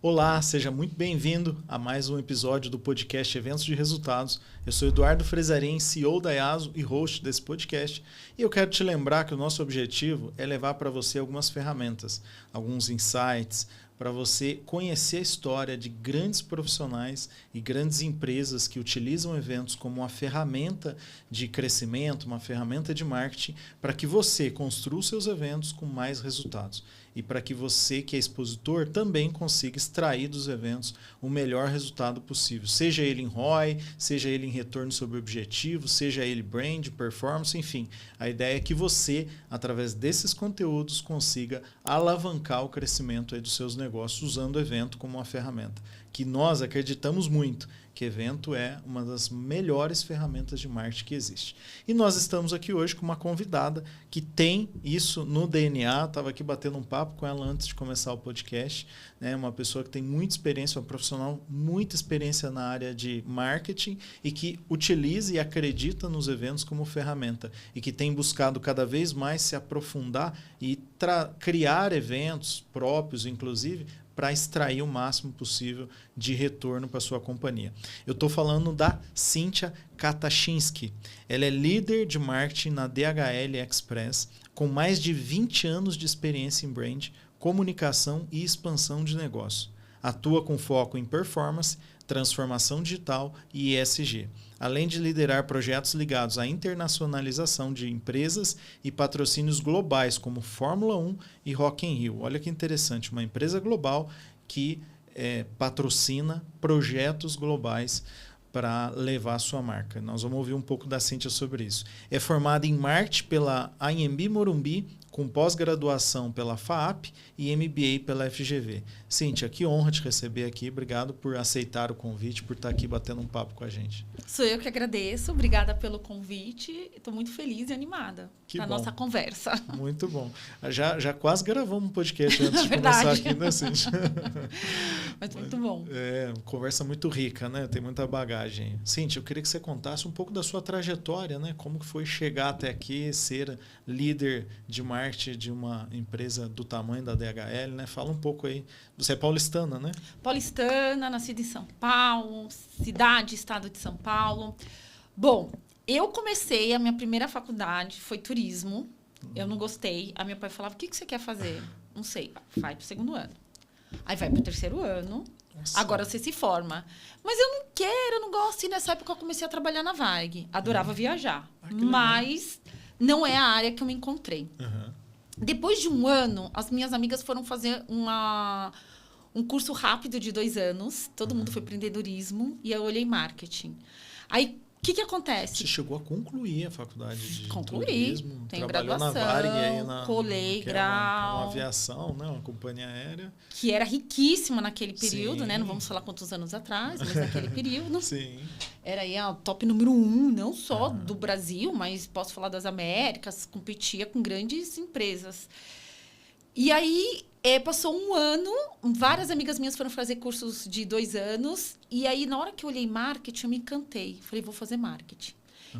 Olá, seja muito bem-vindo a mais um episódio do podcast Eventos de Resultados. Eu sou Eduardo Frezarim, CEO da Yaso e host desse podcast. E eu quero te lembrar que o nosso objetivo é levar para você algumas ferramentas, alguns insights, para você conhecer a história de grandes profissionais e grandes empresas que utilizam eventos como uma ferramenta de crescimento, uma ferramenta de marketing, para que você construa os seus eventos com mais resultados. E para que você, que é expositor, também consiga extrair dos eventos o melhor resultado possível. Seja ele em ROI, seja ele em retorno sobre o objetivo, seja ele brand, performance, enfim. A ideia é que você, através desses conteúdos, consiga alavancar o crescimento aí dos seus negócios usando o evento como uma ferramenta. Que nós acreditamos muito que evento é uma das melhores ferramentas de marketing que existe. E nós estamos aqui hoje com uma convidada que tem isso no DNA. Estava aqui batendo um papo com ela antes de começar o podcast. Né? Uma pessoa que tem muita experiência, uma profissional, muita experiência na área de marketing e que utiliza e acredita nos eventos como ferramenta e que tem buscado cada vez mais se aprofundar e criar eventos próprios, inclusive, para extrair o máximo possível de retorno para a sua companhia. Eu estou falando da Cíntia Katachinski. Ela é líder de marketing na DHL Express, com mais de 20 anos de experiência em brand, comunicação e expansão de negócio. Atua com foco em performance, transformação digital e ESG, além de liderar projetos ligados à internacionalização de empresas e patrocínios globais como Fórmula 1 e Rock in Rio. Olha que interessante, uma empresa global que patrocina projetos globais para levar a sua marca. Nós vamos ouvir um pouco da Cíntia sobre isso. É formada em marketing pela Anhembi Morumbi, com pós-graduação pela FAAP e MBA pela FGV. Cíntia, que honra te receber aqui. Obrigado por aceitar o convite, por estar aqui batendo um papo com a gente. Sou eu que agradeço. Obrigada pelo convite. Estou muito feliz e animada na nossa conversa. Muito bom. Já quase gravamos um podcast antes de começar aqui, né, Cíntia? Mas muito bom. Conversa muito rica, né? Tem muita bagagem. Cíntia, eu queria que você contasse um pouco da sua trajetória, né? Como que foi chegar até aqui, ser líder de marketing de uma empresa do tamanho da DHL, né? Fala um pouco aí. Você é paulistana, né? Paulistana, nascida em São Paulo, cidade, estado de São Paulo. Bom, eu comecei, a minha primeira faculdade foi turismo. Eu não gostei. A meu pai falava, o que você quer fazer? Não sei. Vai para o segundo ano. Aí vai para o terceiro ano. Nossa. Agora você se forma. Mas eu não quero, eu não gosto. E nessa época eu comecei a trabalhar na Varig. Adorava viajar. Mas não é a área que eu me encontrei. Depois de um ano, as minhas amigas foram fazer um curso rápido de 2 anos. Todo mundo foi empreendedorismo. E eu olhei marketing. Aí, o que acontece? Você chegou a concluir a faculdade de Concluí. turismo? Tenho trabalhou graduação, na Varig aí colei, que grau. uma aviação, né? Uma companhia aérea. Que era riquíssima naquele período, Sim. né? Não vamos falar quantos anos atrás, mas naquele período. Sim. Era aí a top número 1, não só do Brasil, mas posso falar das Américas, competia com grandes empresas. E aí, passou um ano, várias amigas minhas foram fazer cursos de 2 anos, e aí, na hora que eu olhei marketing, eu me encantei. Falei, vou fazer marketing.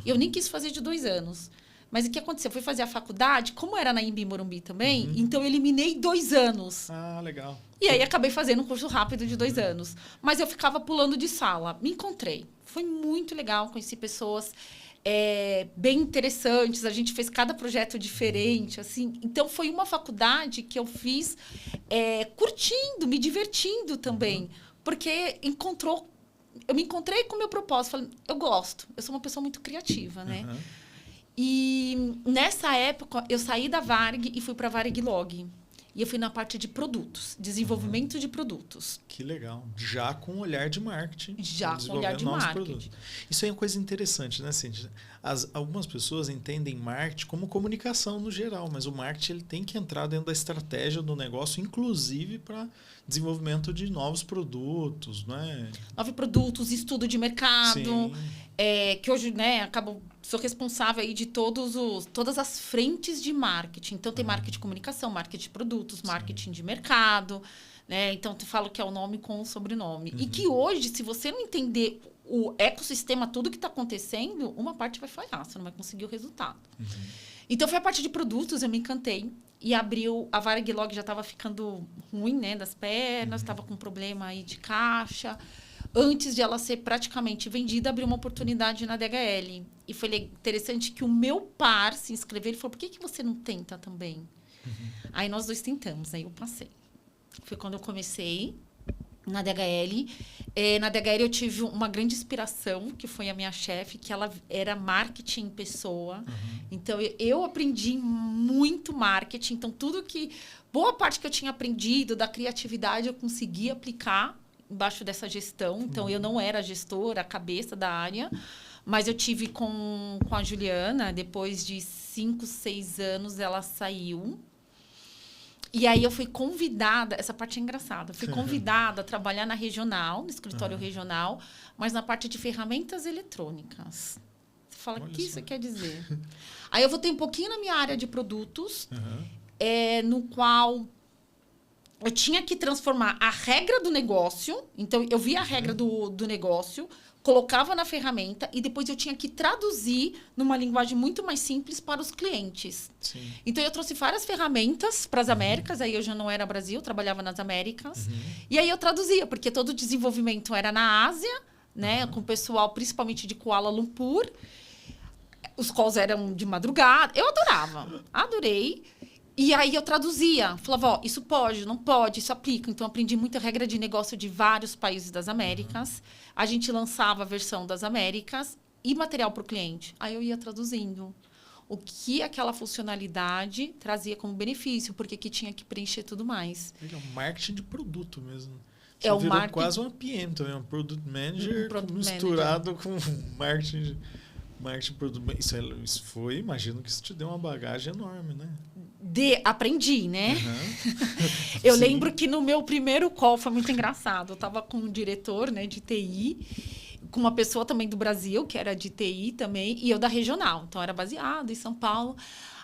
Eu nem quis fazer de 2 anos. Mas o que aconteceu? Eu fui fazer a faculdade, como era na Anhembi Morumbi também, então eu eliminei 2 anos. Ah, legal. E aí, acabei fazendo um curso rápido de 2 anos. Mas eu ficava pulando de sala. Me encontrei. Foi muito legal, conheci pessoas bem interessantes. A gente fez cada projeto diferente, assim. Então, foi uma faculdade que eu fiz curtindo, me divertindo também. Porque eu me encontrei com o meu propósito. Falei, eu gosto. Eu sou uma pessoa muito criativa, né? E, nessa época, eu saí da Varig e fui para a Varig Log. E eu fui na parte de produtos, desenvolvimento de produtos. Que legal. Já com um olhar de marketing. Já com olhar de marketing. Produtos. Isso é uma coisa interessante, né, Cíntia? Algumas pessoas entendem marketing como comunicação no geral, mas o marketing ele tem que entrar dentro da estratégia do negócio, inclusive para desenvolvimento de novos produtos, né? Novos produtos, estudo de mercado. Que hoje, né, sou responsável aí de todas as frentes de marketing. Então, tem marketing de comunicação, marketing de produtos, marketing de mercado. Né? Então, eu falo que é o nome com o sobrenome. E que hoje, se você não entender o ecossistema, tudo que está acontecendo, uma parte vai falhar, você não vai conseguir o resultado. Então, foi a parte de produtos, eu me encantei. e abriu... A Varig já estava ficando ruim, né? Das pernas, estava com problema aí de caixa. Antes de ela ser praticamente vendida, abriu uma oportunidade na DHL. E foi interessante que o meu par se inscreveu. Ele falou, por que você não tenta também? Aí nós dois tentamos, aí eu passei. Foi quando eu comecei na DHL. Na DHL eu tive uma grande inspiração, que foi a minha chefe, que ela era marketing em pessoa. Então, eu aprendi muito marketing. Então, boa parte que eu tinha aprendido da criatividade, eu consegui aplicar embaixo dessa gestão. Então, eu não era gestora, a cabeça da área. Mas eu tive com a Juliana, depois de 5, 6 anos, ela saiu. E aí eu fui convidada, essa parte é engraçada, fui convidada a trabalhar na regional, no escritório regional, mas na parte de ferramentas eletrônicas. Você fala, o que isso quer dizer? Aí eu voltei um pouquinho na minha área de produtos, no qual eu tinha que transformar a regra do negócio. Então, eu via a regra do negócio, colocava na ferramenta e depois eu tinha que traduzir numa linguagem muito mais simples para os clientes. Sim. Então, eu trouxe várias ferramentas para as Américas. Aí eu já não era Brasil, trabalhava nas Américas. E aí eu traduzia, porque todo o desenvolvimento era na Ásia, né, com o pessoal principalmente de Kuala Lumpur. Os calls eram de madrugada. Eu adorava, adorei. E aí eu traduzia, falava, ó, isso pode, não pode, isso aplica. Então, aprendi muita regra de negócio de vários países das Américas. A gente lançava a versão das Américas e material para o cliente. Aí eu ia traduzindo o que aquela funcionalidade trazia como benefício, porque que tinha que preencher tudo mais. É um marketing de produto mesmo. Você É o virou marketing... quase um PM também, um Product Manager misturado com marketing produto. Isso foi, imagino que isso te deu uma bagagem enorme, né? Aprendi, né? Eu lembro que no meu primeiro call foi muito engraçado. Eu estava com um diretor, né, de TI, com uma pessoa também do Brasil, que era de TI também, e eu da regional. Então, era baseado em São Paulo.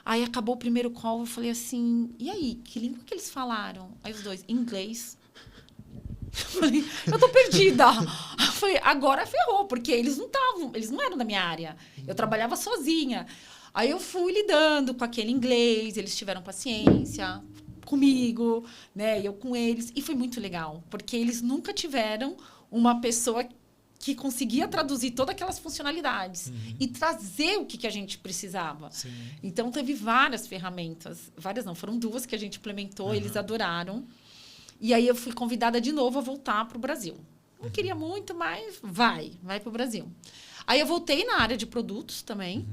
Aí, acabou o primeiro call, eu falei assim, e aí, que língua que eles falaram? Aí, os dois, inglês. Eu falei, eu tô perdida. Eu falei, agora ferrou, porque eles não eram da minha área. Eu trabalhava sozinha. Aí eu fui lidando com aquele inglês, eles tiveram paciência comigo, né? Eu com eles. E foi muito legal, porque eles nunca tiveram uma pessoa que conseguia traduzir todas aquelas funcionalidades e trazer o que a gente precisava. Sim. Então, teve várias ferramentas. Várias não, foram 2 que a gente implementou, eles adoraram. E aí eu fui convidada de novo a voltar para o Brasil. Não queria muito, mas vai para o Brasil. Aí eu voltei na área de produtos também.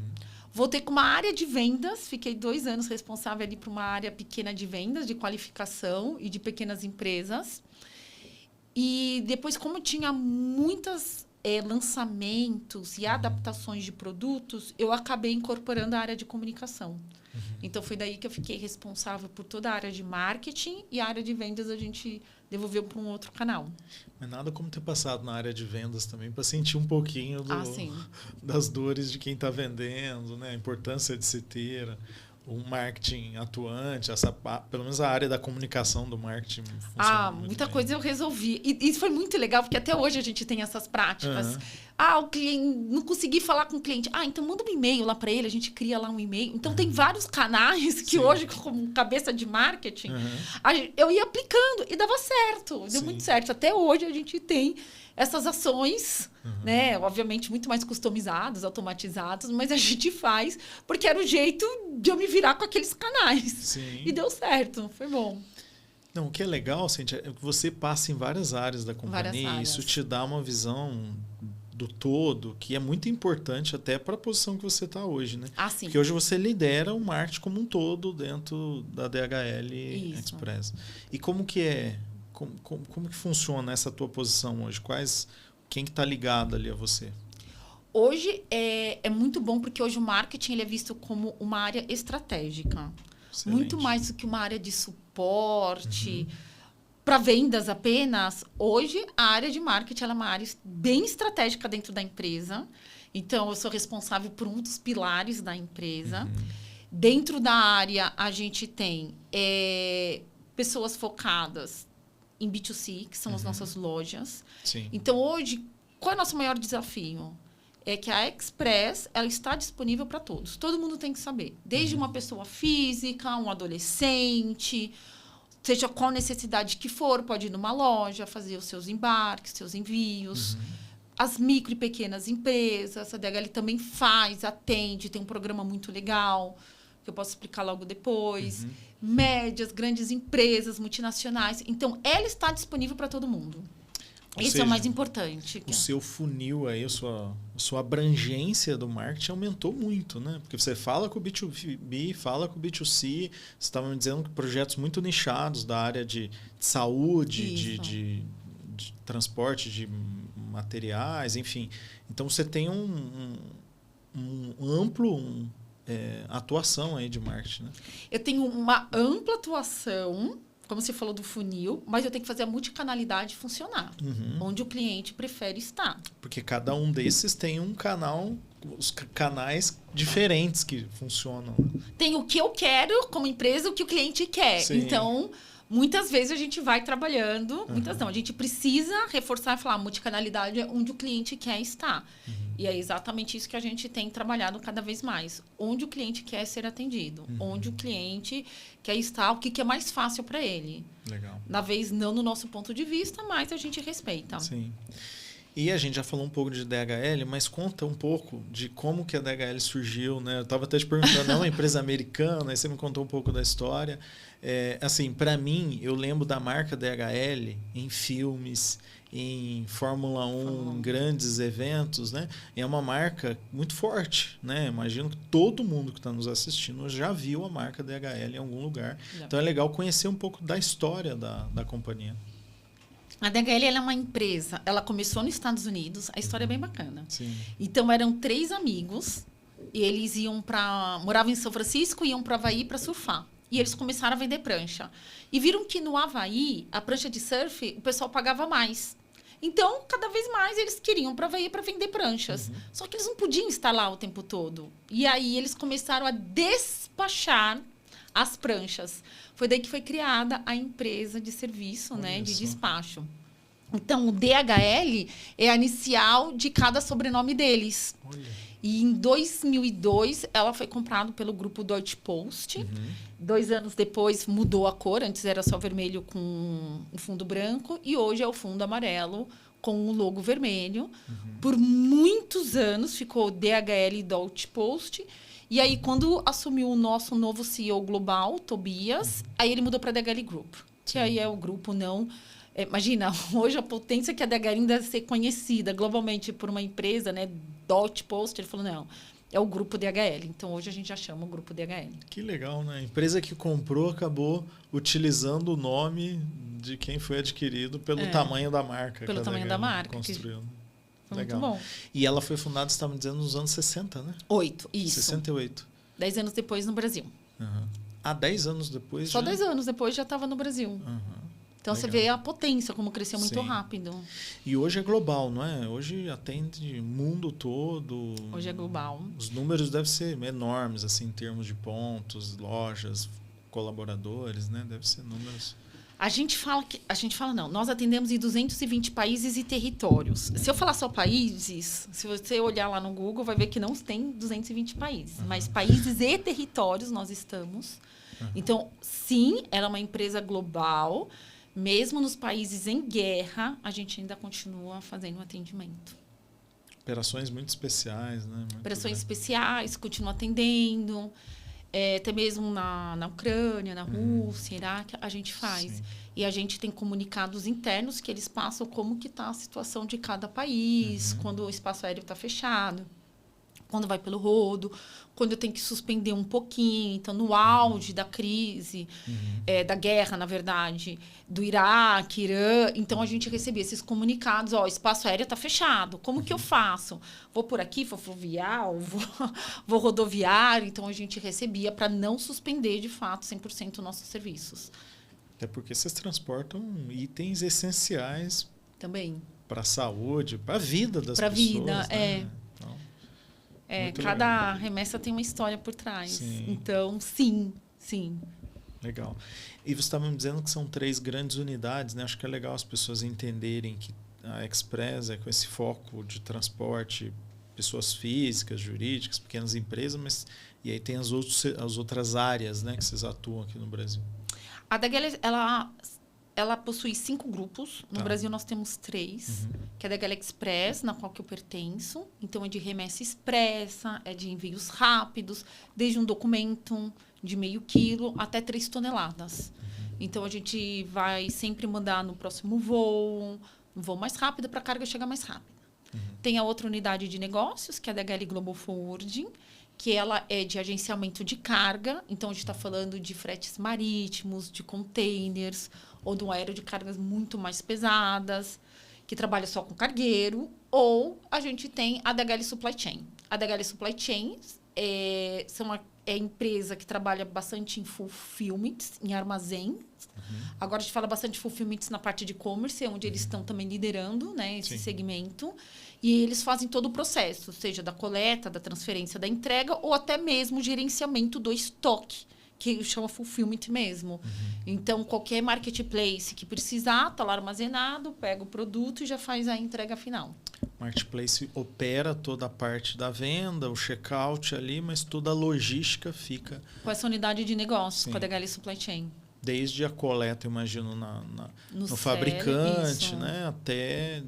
Voltei com uma área de vendas. Fiquei 2 anos responsável ali por uma área pequena de vendas, de qualificação e de pequenas empresas. E depois, como tinha muitos lançamentos e adaptações de produtos, eu acabei incorporando a área de comunicação. Então, foi daí que eu fiquei responsável por toda a área de marketing e a área de vendas a gente devolveu para um outro canal. Mas nada como ter passado na área de vendas também para sentir um pouquinho das dores de quem está vendendo, né? A importância de se ter um marketing atuante, pelo menos a área da comunicação do marketing funciona muito muita bem. Coisa eu resolvi. E isso foi muito legal, porque até hoje a gente tem essas práticas. O cliente, não consegui falar com o cliente. Então manda um e-mail lá para ele, a gente cria lá um e-mail. Então tem vários canais que hoje, como cabeça de marketing, eu ia aplicando e dava certo. Deu muito certo. Até hoje a gente tem essas ações, né? Obviamente muito mais customizadas, automatizadas, mas a gente faz porque era o jeito de eu me virar com aqueles canais. Sim. E deu certo, foi bom. Não, o que é legal, Cíntia, é que você passa em várias áreas da companhia e isso te dá uma visão do todo, que é muito importante até para a posição que você está hoje, né? Sim. Porque hoje você lidera o marketing como um todo dentro da DHL Express. E como que é? Como que funciona essa tua posição hoje? Quem que está ligado ali a você? Hoje é muito bom porque hoje o marketing ele é visto como uma área estratégica. Excelente. Muito mais do que uma área de suporte. Para vendas apenas, hoje a área de marketing ela é uma área bem estratégica dentro da empresa. Então, eu sou responsável por um dos pilares da empresa. Dentro da área, a gente tem pessoas focadas em B2C, que são as nossas lojas. Sim. Então, hoje, qual é o nosso maior desafio? é que a Express ela está disponível para todos. Todo mundo tem que saber. Desde uma pessoa física, um adolescente, seja qual necessidade que for, pode ir numa loja, fazer os seus embarques, seus envios. As micro e pequenas empresas, a DHL também faz, atende, tem um programa muito legal, que eu posso explicar logo depois. Médias, grandes empresas, multinacionais. Então, ela está disponível para todo mundo. Isso é o mais importante. O seu funil aí, a sua abrangência do marketing aumentou muito, né? Porque você fala com o B2B, fala com o B2C, você estava me dizendo que projetos muito nichados da área de saúde, de transporte de materiais, enfim. Então, você tem um amplo atuação aí de marketing, né? Eu tenho uma ampla atuação, como você falou do funil, mas eu tenho que fazer a multicanalidade funcionar, onde o cliente prefere estar. Porque cada um desses tem um canal, os canais diferentes que funcionam. Tem o que eu quero como empresa, o que o cliente quer. Sim. Então, muitas vezes a gente vai trabalhando, muitas não, a gente precisa reforçar e falar, a multicanalidade é onde o cliente quer estar. E é exatamente isso que a gente tem trabalhado cada vez mais. Onde o cliente quer ser atendido. Onde o cliente quer estar, o que é mais fácil para ele. Legal. Na vez, não no nosso ponto de vista, mas a gente respeita. Sim. E a gente já falou um pouco de DHL, mas conta um pouco de como que a DHL surgiu, né? Eu estava até te perguntando, é uma empresa americana, aí você me contou um pouco da história. Assim, para mim, eu lembro da marca DHL em filmes, em Fórmula 1, em grandes eventos, né? E é uma marca muito forte, né? Imagino que todo mundo que está nos assistindo já viu a marca DHL em algum lugar. Então é legal conhecer um pouco da história da companhia. A DHL ela é uma empresa, ela começou nos Estados Unidos, a história é bem bacana. Sim. Então eram 3 amigos, e eles moravam em São Francisco e iam para o Havaí para surfar. E eles começaram a vender prancha. E viram que no Havaí, a prancha de surf, o pessoal pagava mais. Então, cada vez mais eles queriam para Havaí para vender pranchas. Só que eles não podiam estar lá o tempo todo. E aí eles começaram a despachar as pranchas. Foi daí que foi criada a empresa de serviço, né, de despacho. Então, o DHL é a inicial de cada sobrenome deles. Olha. E em 2002, ela foi comprada pelo grupo Deutsche Post. 2 anos depois, mudou a cor. Antes era só vermelho com um fundo branco. E hoje é o fundo amarelo com o logo vermelho. Por muitos anos, ficou DHL Deutsche Post. E aí, quando assumiu o nosso novo CEO global, Tobias, aí ele mudou para a DHL Group. Que aí é o grupo não... imagina, hoje a potência que a DHL ainda deve ser conhecida globalmente por uma empresa, né? Deutsche Post, ele falou, não, é o grupo DHL. Então, hoje a gente já chama o grupo DHL. Que legal, né? A empresa que comprou acabou utilizando o nome de quem foi adquirido pelo tamanho da marca. Pelo tamanho da marca. Construiu. Foi legal. muito bom. E ela foi fundada, você estava me dizendo, nos anos 60, né? 8, isso. 68. 10 anos depois no Brasil. Há 10 anos depois Só já... 10 anos depois já estava no Brasil. Então, você vê a potência, como cresceu muito rápido. E hoje é global, não é? Hoje atende o mundo todo. Hoje é global. Os números devem ser enormes, assim, em termos de pontos, lojas, colaboradores, né? Deve ser números... A gente fala não, nós atendemos em 220 países e territórios. Se eu falar só países, se você olhar lá no Google, vai ver que não tem 220 países. Mas países e territórios nós estamos. Então, sim, ela é uma empresa global. Mesmo nos países em guerra, a gente ainda continua fazendo atendimento. Operações muito especiais, né? Operações especiais, continua atendendo. Até mesmo na Ucrânia, na Rússia, Iraque, a gente faz. Sim. E a gente tem comunicados internos que eles passam como que está a situação de cada país, quando o espaço aéreo está fechado, quando vai pelo rodo, quando eu tenho que suspender um pouquinho. Então, no auge da crise, da guerra, na verdade, do Iraque, Irã, então a gente recebia esses comunicados, o espaço aéreo está fechado, como que eu faço? Vou por aqui, vou fluvial, vou rodoviário? Então, a gente recebia para não suspender, de fato, 100% os nossos serviços. Até porque vocês transportam itens essenciais também para a saúde, para a vida das pessoas. Para a vida, né? Cada remessa tem uma história por trás. Sim. Então, sim. Legal. E você estava me dizendo que são 3 grandes unidades, né? Acho que é legal as pessoas entenderem que a Express é com esse foco de transporte pessoas físicas, jurídicas, pequenas empresas, mas e aí tem as outras áreas, né, que vocês atuam aqui no Brasil. A DHL, ela possui 5 grupos. No Brasil, nós temos 3. Que é a DHL Express, na qual que eu pertenço. Então, é de remessa expressa, é de envios rápidos, desde um documento de meio quilo até 3 toneladas. Então, a gente vai sempre mandar no próximo voo, um voo mais rápido, para a carga chegar mais rápido. Tem a outra unidade de negócios, que é a DHL Global Forwarding, que ela é de agenciamento de carga. Então, a gente está falando de fretes marítimos, de containers, ou de um aéreo de cargas muito mais pesadas, que trabalha só com cargueiro. Ou a gente tem a DHL Supply Chain. A DHL Supply Chain é a empresa que trabalha bastante em fulfillments, em armazém. Agora a gente fala bastante de fulfillments na parte de e-commerce, onde eles estão também liderando, né, esse segmento. E eles fazem todo o processo, seja da coleta, da transferência, da entrega, ou até mesmo o gerenciamento do estoque, que chama fulfillment mesmo. Então, qualquer marketplace que precisar, está lá armazenado, pega o produto e já faz a entrega final. Marketplace opera toda a parte da venda, o checkout ali, mas toda a logística fica... Com essa unidade de negócios, com a DHL Supply Chain. Desde a coleta, imagino, no fabricante, né, até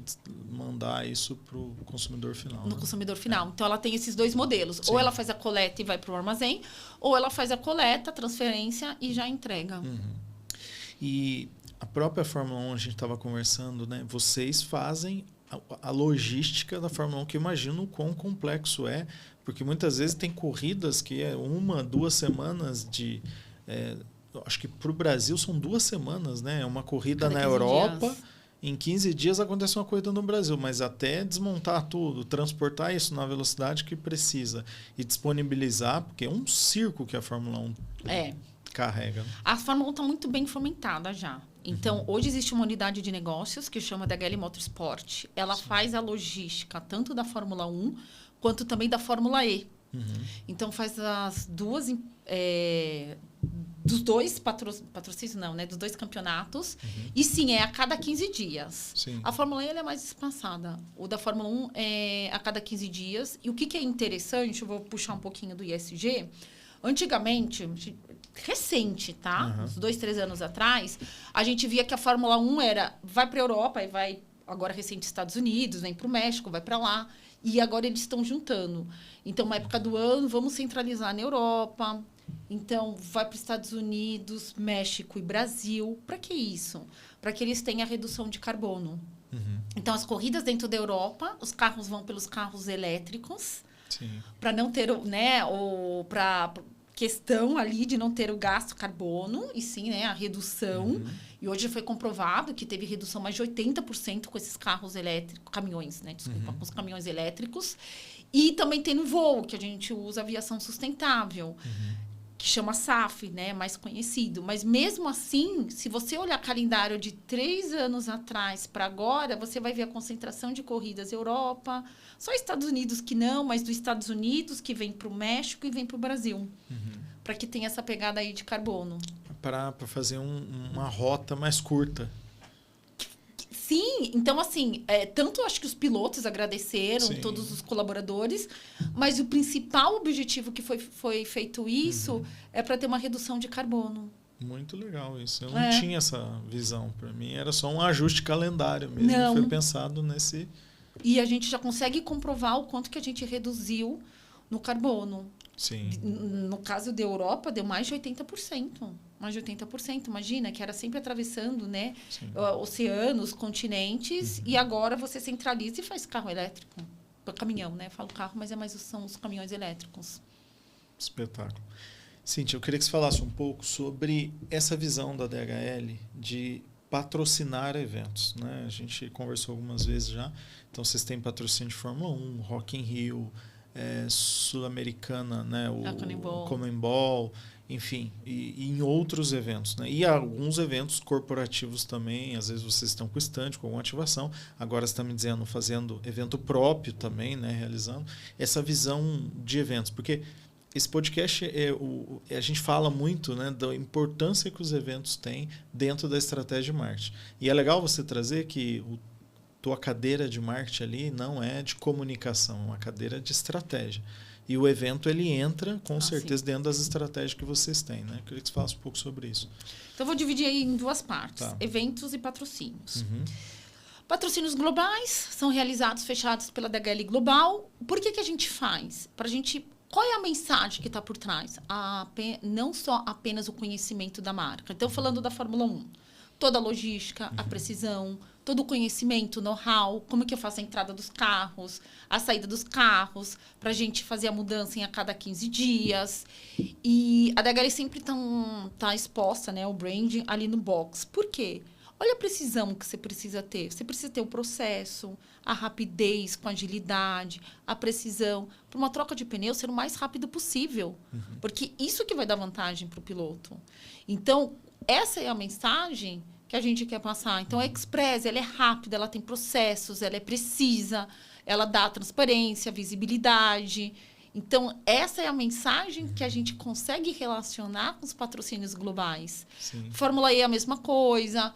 mandar isso para o consumidor final. No consumidor final. Então, ela tem esses 2 modelos. Ou ela faz a coleta e vai para o armazém, ou ela faz a coleta, transferência e já entrega. E a própria Fórmula 1, a gente estava conversando, né? Vocês fazem a logística da Fórmula 1, que eu imagino o quão complexo é, porque muitas vezes tem corridas que é 1, 2 semanas de... acho que para o Brasil são 2 semanas, né? Uma corrida na Europa, dias. Em 15 dias acontece uma corrida no Brasil, mas até desmontar tudo, transportar isso na velocidade que precisa e disponibilizar, porque é um circo que a Fórmula 1 carrega. A Fórmula 1 está muito bem fomentada já. Então, hoje existe uma unidade de negócios que chama DHL Motorsport. Ela faz a logística tanto da Fórmula 1 quanto também da Fórmula E. Então, faz as duas... dos 2 patrocínios, não, né? Dos 2 campeonatos. E sim, é a cada 15 dias. Sim. A Fórmula E ela é mais espaçada. O da Fórmula 1 é a cada 15 dias. E o que é interessante, eu vou puxar um pouquinho do ISG. Antigamente, recente, tá? Uns 2, 3 anos atrás, a gente via que a Fórmula 1 vai para a Europa e vai, agora recente, Estados Unidos, vem para o México, vai para lá. E agora eles estão juntando. Então, uma época do ano, vamos centralizar na Europa. Então, vai para os Estados Unidos, México e Brasil. Para que isso? Para que eles tenham a redução de carbono. Então, as corridas dentro da Europa, os carros vão pelos carros elétricos, para não ter, né, para questão ali de não ter o gasto carbono, e sim, né, a redução. E hoje foi comprovado que teve redução mais de 80% com esses carros elétricos, caminhões, né, desculpa, com os caminhões elétricos. E também tem no voo, que a gente usa aviação sustentável, que chama SAF, né, mais conhecido. Mas mesmo assim, se você olhar calendário de 3 anos atrás para agora, você vai ver a concentração de corridas Europa, só Estados Unidos que não, mas dos Estados Unidos que vem para o México e vem para o Brasil, para que tenha essa pegada aí de carbono. Para fazer uma rota mais curta. Sim, então assim, tanto acho que os pilotos agradeceram, todos os colaboradores, mas o principal objetivo que foi feito isso é para ter uma redução de carbono. Muito legal isso. Eu não tinha essa visão. Para mim era só um ajuste de calendário mesmo. Não. Foi pensado nesse... E a gente já consegue comprovar o quanto que a gente reduziu no carbono. Sim. No caso da Europa, deu mais de 80%. Mais de 80%, imagina, que era sempre atravessando, né, oceanos, continentes, e agora você centraliza e faz carro elétrico. Caminhão, né? Eu falo carro, mas são os caminhões elétricos. Espetáculo. Cíntia, eu queria que você falasse um pouco sobre essa visão da DHL de patrocinar eventos, né? A gente conversou algumas vezes já. Então, vocês têm patrocínio de Fórmula 1, Rock in Rio, Sul-Americana, né? O Comembol, enfim, e em outros eventos, né? E alguns eventos corporativos também, às vezes vocês estão com stand, com alguma ativação, agora você está me dizendo, fazendo evento próprio também, né? Realizando essa visão de eventos, porque esse podcast, a gente fala muito, né, da importância que os eventos têm dentro da estratégia de marketing. E é legal você trazer que tua cadeira de marketing ali não é de comunicação, é uma cadeira de estratégia. E o evento, ele entra, com certeza, dentro das estratégias que vocês têm, né? Eu queria que você falasse um pouco sobre isso. Então, eu vou dividir aí em duas partes. Tá. Eventos e patrocínios. Patrocínios globais são realizados, fechados pela DHL Global. Por que a gente faz? Para a gente... Qual é a mensagem que está por trás? Não só apenas o conhecimento da marca. Então, falando da Fórmula 1, toda a logística, a precisão, todo o conhecimento, o know-how, como que eu faço a entrada dos carros, a saída dos carros, para a gente fazer a mudança a cada 15 dias. E a DHL sempre tá exposta, né, o branding ali no box. Por quê? Olha a precisão que você precisa ter. Você precisa ter o processo, a rapidez com agilidade, a precisão. Para uma troca de pneu ser o mais rápido possível. Porque isso que vai dar vantagem para o piloto. Então, essa é a mensagem que a gente quer passar. Então, a Express, ela é rápida, ela tem processos, ela é precisa, ela dá transparência, visibilidade. Então, essa é a mensagem que a gente consegue relacionar com os patrocínios globais. Sim. Fórmula E é a mesma coisa,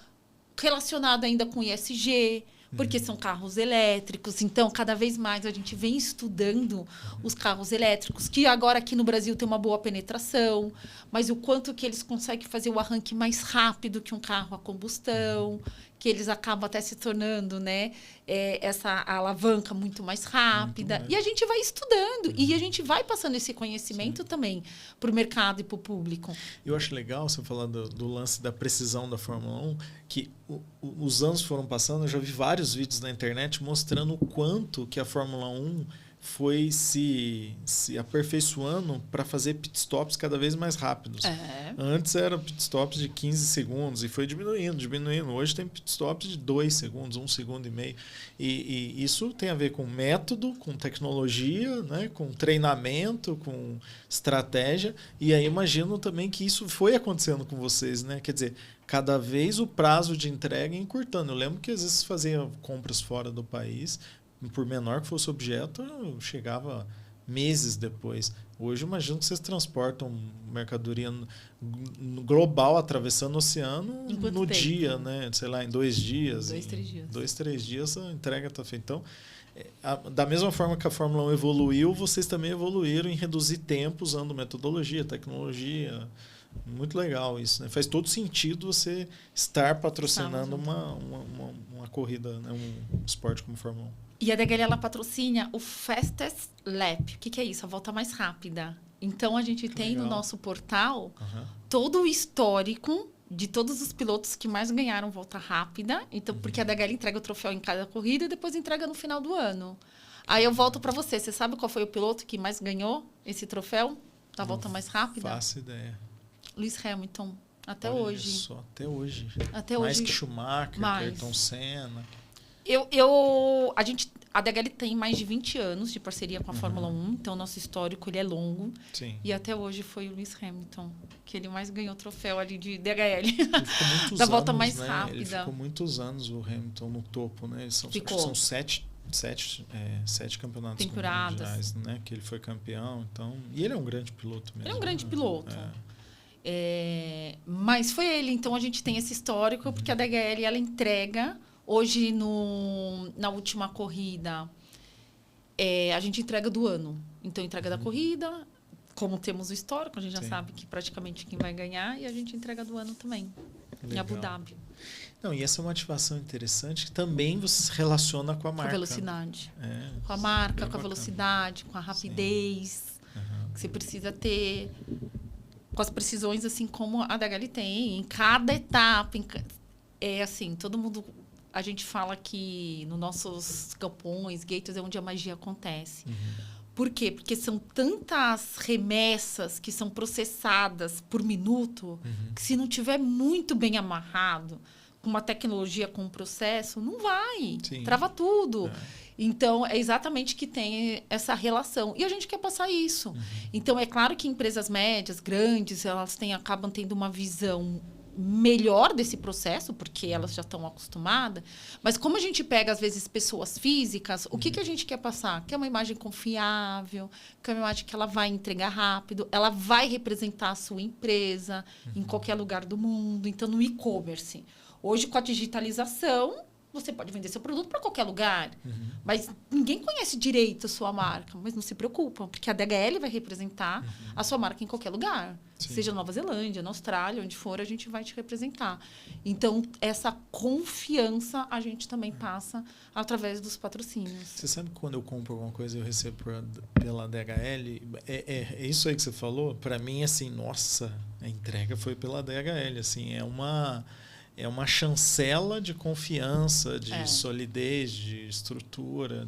relacionado ainda com ESG, porque são carros elétricos. Então, cada vez mais a gente vem estudando os carros elétricos, que agora aqui no Brasil tem uma boa penetração, mas o quanto que eles conseguem fazer o arranque mais rápido que um carro a combustão, que eles acabam até se tornando, né, essa alavanca muito mais rápida. E a gente vai estudando e a gente vai passando esse conhecimento também para o mercado e para o público. Eu acho legal você falar do lance da precisão da Fórmula 1, que os anos foram passando, eu já vi vários vídeos na internet mostrando o quanto que a Fórmula 1 foi se aperfeiçoando para fazer pitstops cada vez mais rápidos. Antes eram pitstops de 15 segundos e foi diminuindo. Hoje tem pitstops de 2 segundos, 1 segundo e meio. E isso tem a ver com método, com tecnologia, né? Com treinamento, com estratégia. E aí imagino também que isso foi acontecendo com vocês, né? Quer dizer, cada vez o prazo de entrega é encurtando. Eu lembro que às vezes fazia compras fora do país, por menor que fosse o objeto, chegava meses depois. Hoje, imagino que vocês transportam mercadoria global, atravessando o oceano no dia, né? Sei lá, em 2 dias. 3 dias. 2, 3 dias a entrega está feita. Então, da mesma forma que a Fórmula 1 evoluiu, vocês também evoluíram em reduzir tempo usando metodologia, tecnologia. Muito legal isso, né? Faz todo sentido você estar patrocinando uma corrida, né? Um esporte como Fórmula 1. E a DHL, ela patrocina o Fastest Lap. O que é isso? A volta mais rápida. Então, a gente tem no nosso portal todo o histórico de todos os pilotos que mais ganharam volta rápida. Então, porque a DHL entrega o troféu em cada corrida e depois entrega no final do ano. Aí eu volto para você. Você sabe qual foi o piloto que mais ganhou esse troféu da volta mais rápida? Faço ideia. Lewis Hamilton. Até Olha hoje. Só, até hoje. Até mais hoje. Que Schumacher, Ayrton Senna. A DHL tem mais de 20 anos de parceria com a Fórmula 1, então o nosso histórico ele é longo. Sim. E até hoje foi o Lewis Hamilton, que ele mais ganhou troféu ali de DHL. Ele ficou muitos da anos, volta mais né? rápida. Ele ficou muitos anos, o Hamilton, no topo, né? São 7 campeonatos mundiais, né? Que ele foi campeão. Então, e ele é um grande piloto mesmo. Ele é um grande piloto. Mas foi ele. Então, a gente tem esse histórico, porque a DHL ela entrega. Hoje, na última corrida, a gente entrega do ano. Então, entrega da corrida, como temos o histórico, a gente já sabe que praticamente quem vai ganhar, e a gente entrega do ano também, em Abu Dhabi. Não, e essa é uma ativação interessante que também você se relaciona com a marca. Com a velocidade. Com a marca, com a velocidade, com a rapidez que você precisa ter, com as precisões, assim como a DHL tem, em cada etapa. Assim, todo mundo... A gente fala que nos nossos galpões, gates, é onde a magia acontece. Por quê? Porque são tantas remessas que são processadas por minuto, que se não tiver muito bem amarrado, com uma tecnologia, com um processo, não vai. Trava tudo. Então, é exatamente que tem essa relação. E a gente quer passar isso. Então, é claro que empresas médias, grandes, elas acabam tendo uma visão melhor desse processo, porque elas já estão acostumadas. Mas como a gente pega, às vezes, pessoas físicas, o que a gente quer passar? Que é uma imagem confiável, que é uma imagem que ela vai entregar rápido, ela vai representar a sua empresa em qualquer lugar do mundo. Então, no e-commerce. Hoje, com a digitalização, Você pode vender seu produto para qualquer lugar, mas ninguém conhece direito a sua marca. Mas não se preocupa, porque a DHL vai representar a sua marca em qualquer lugar. Sim. Seja na Nova Zelândia, na Austrália, onde for, a gente vai te representar. Então, essa confiança a gente também passa através dos patrocínios. Você sabe que quando eu compro alguma coisa eu recebo pela DHL? É isso aí que você falou? Para mim, assim, nossa, a entrega foi pela DHL. Assim, é uma chancela de confiança, de solidez, de estrutura.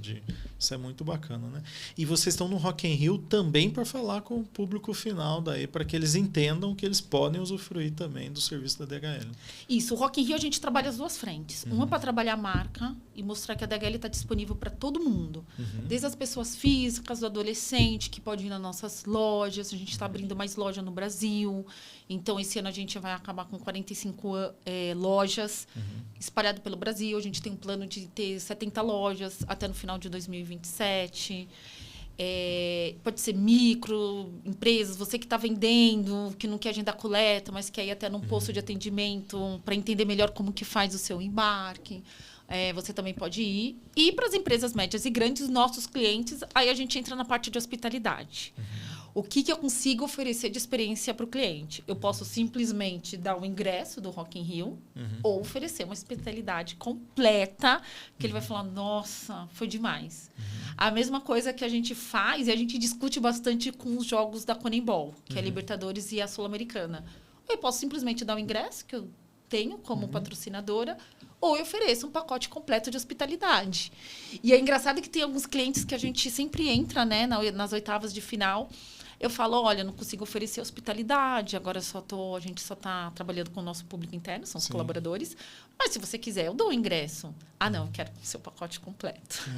Isso é muito bacana, né? E vocês estão no Rock in Rio também para falar com o público final daí, para que eles entendam que eles podem usufruir também do serviço da DHL. Isso, o Rock in Rio a gente trabalha as duas frentes. Uma para trabalhar a marca e mostrar que a DHL está disponível para todo mundo. Desde as pessoas físicas, do adolescente, que pode ir nas nossas lojas. A gente está abrindo mais loja no Brasil. Então, esse ano a gente vai acabar com 45 lojas espalhadas pelo Brasil. A gente tem um plano de ter 70 lojas até no final de 2027. Pode ser micro, empresas, você que está vendendo, que não quer agendar coleta, mas quer ir até num posto de atendimento para entender melhor como que faz o seu embarque. Você também pode ir. E para as empresas médias e grandes, nossos clientes, aí a gente entra na parte de hospitalidade. O que eu consigo oferecer de experiência para o cliente? Eu posso simplesmente dar o ingresso do Rock in Rio ou oferecer uma hospitalidade completa, que ele vai falar, nossa, foi demais. A mesma coisa que a gente faz, e a gente discute bastante com os jogos da CONMEBOL, que é a Libertadores e a Sul-Americana. Eu posso simplesmente dar o ingresso, que eu tenho como patrocinadora, ou eu ofereço um pacote completo de hospitalidade. E é engraçado que tem alguns clientes que a gente sempre entra, né, nas oitavas de final. Eu falo, olha, não consigo oferecer hospitalidade, agora a gente só está trabalhando com o nosso público interno, são os colaboradores. Mas se você quiser, eu dou o ingresso. Ah, não, eu quero o seu pacote completo.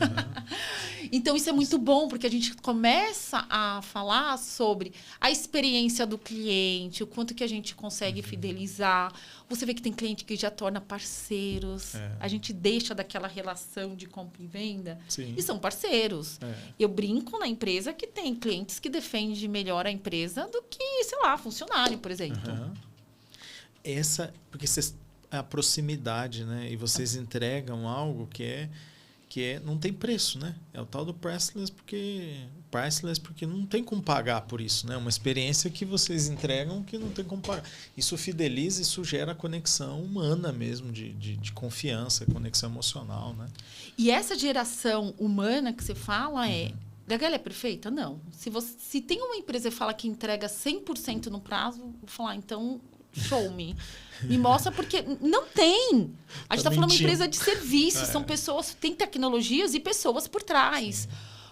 Então, isso é muito bom, porque a gente começa a falar sobre a experiência do cliente, o quanto que a gente consegue fidelizar. Você vê que tem cliente que já torna parceiros. A gente deixa daquela relação de compra e venda. Sim. E são parceiros. Eu brinco na empresa que tem clientes que defendem melhor a empresa do que, sei lá, funcionário, por exemplo. Porque a proximidade, né? E vocês entregam algo que não tem preço, né? É o tal do priceless porque não tem como pagar por isso, né? Uma experiência que vocês entregam que não tem como pagar. Isso fideliza, isso gera conexão humana mesmo, de confiança, conexão emocional, né? E essa geração humana que você fala DHL é perfeita? Não. Se tem uma empresa que fala que entrega 100% no prazo, vou falar, então, show me. Me mostra, porque não tem. A gente está falando de uma empresa de serviços, são pessoas, tem tecnologias e pessoas por trás.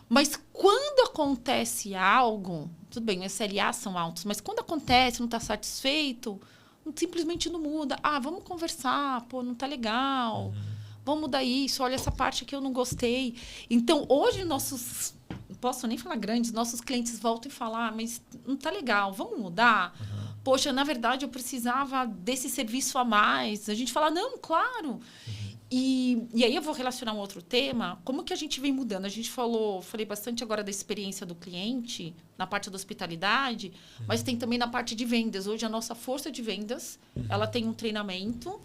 Mas quando acontece algo, tudo bem, os SLA são altos, mas quando acontece, não está satisfeito, simplesmente não muda. Ah, vamos conversar, pô, não está legal. Vamos mudar isso, olha essa parte que eu não gostei. Então, hoje, não posso nem falar grandes, nossos clientes voltam e falam, mas não está legal, vamos mudar? Poxa, na verdade, eu precisava desse serviço a mais. A gente fala, não, claro. E aí eu vou relacionar um outro tema. Como que a gente vem mudando? A gente falei bastante agora da experiência do cliente, na parte da hospitalidade, mas tem também na parte de vendas. Hoje, a nossa força de vendas, ela tem um treinamento.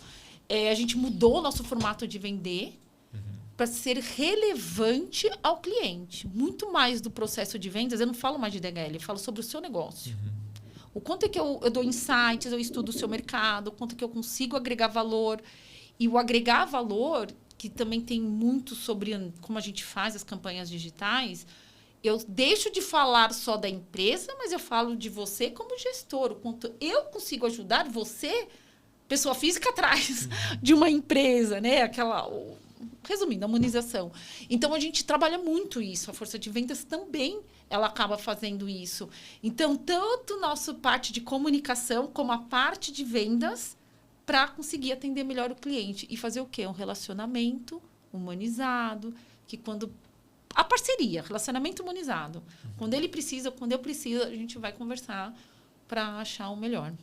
A gente mudou o nosso formato de vender para ser relevante ao cliente. Muito mais do processo de vendas. Eu não falo mais de DHL, eu falo sobre o seu negócio. O quanto é que eu dou insights, eu estudo o seu mercado, o quanto é que eu consigo agregar valor. E o agregar valor, que também tem muito sobre como a gente faz as campanhas digitais, eu deixo de falar só da empresa, mas eu falo de você como gestor. O quanto eu consigo ajudar você, pessoa física, atrás de uma empresa, né? Resumindo, a humanização. Então, a gente trabalha muito isso. A força de vendas também, ela acaba fazendo isso. Então, tanto nossa parte de comunicação, como a parte de vendas, para conseguir atender melhor o cliente. E fazer o quê? Um relacionamento humanizado, que a parceria, relacionamento humanizado. Quando ele precisa, quando eu preciso, a gente vai conversar para achar o melhor.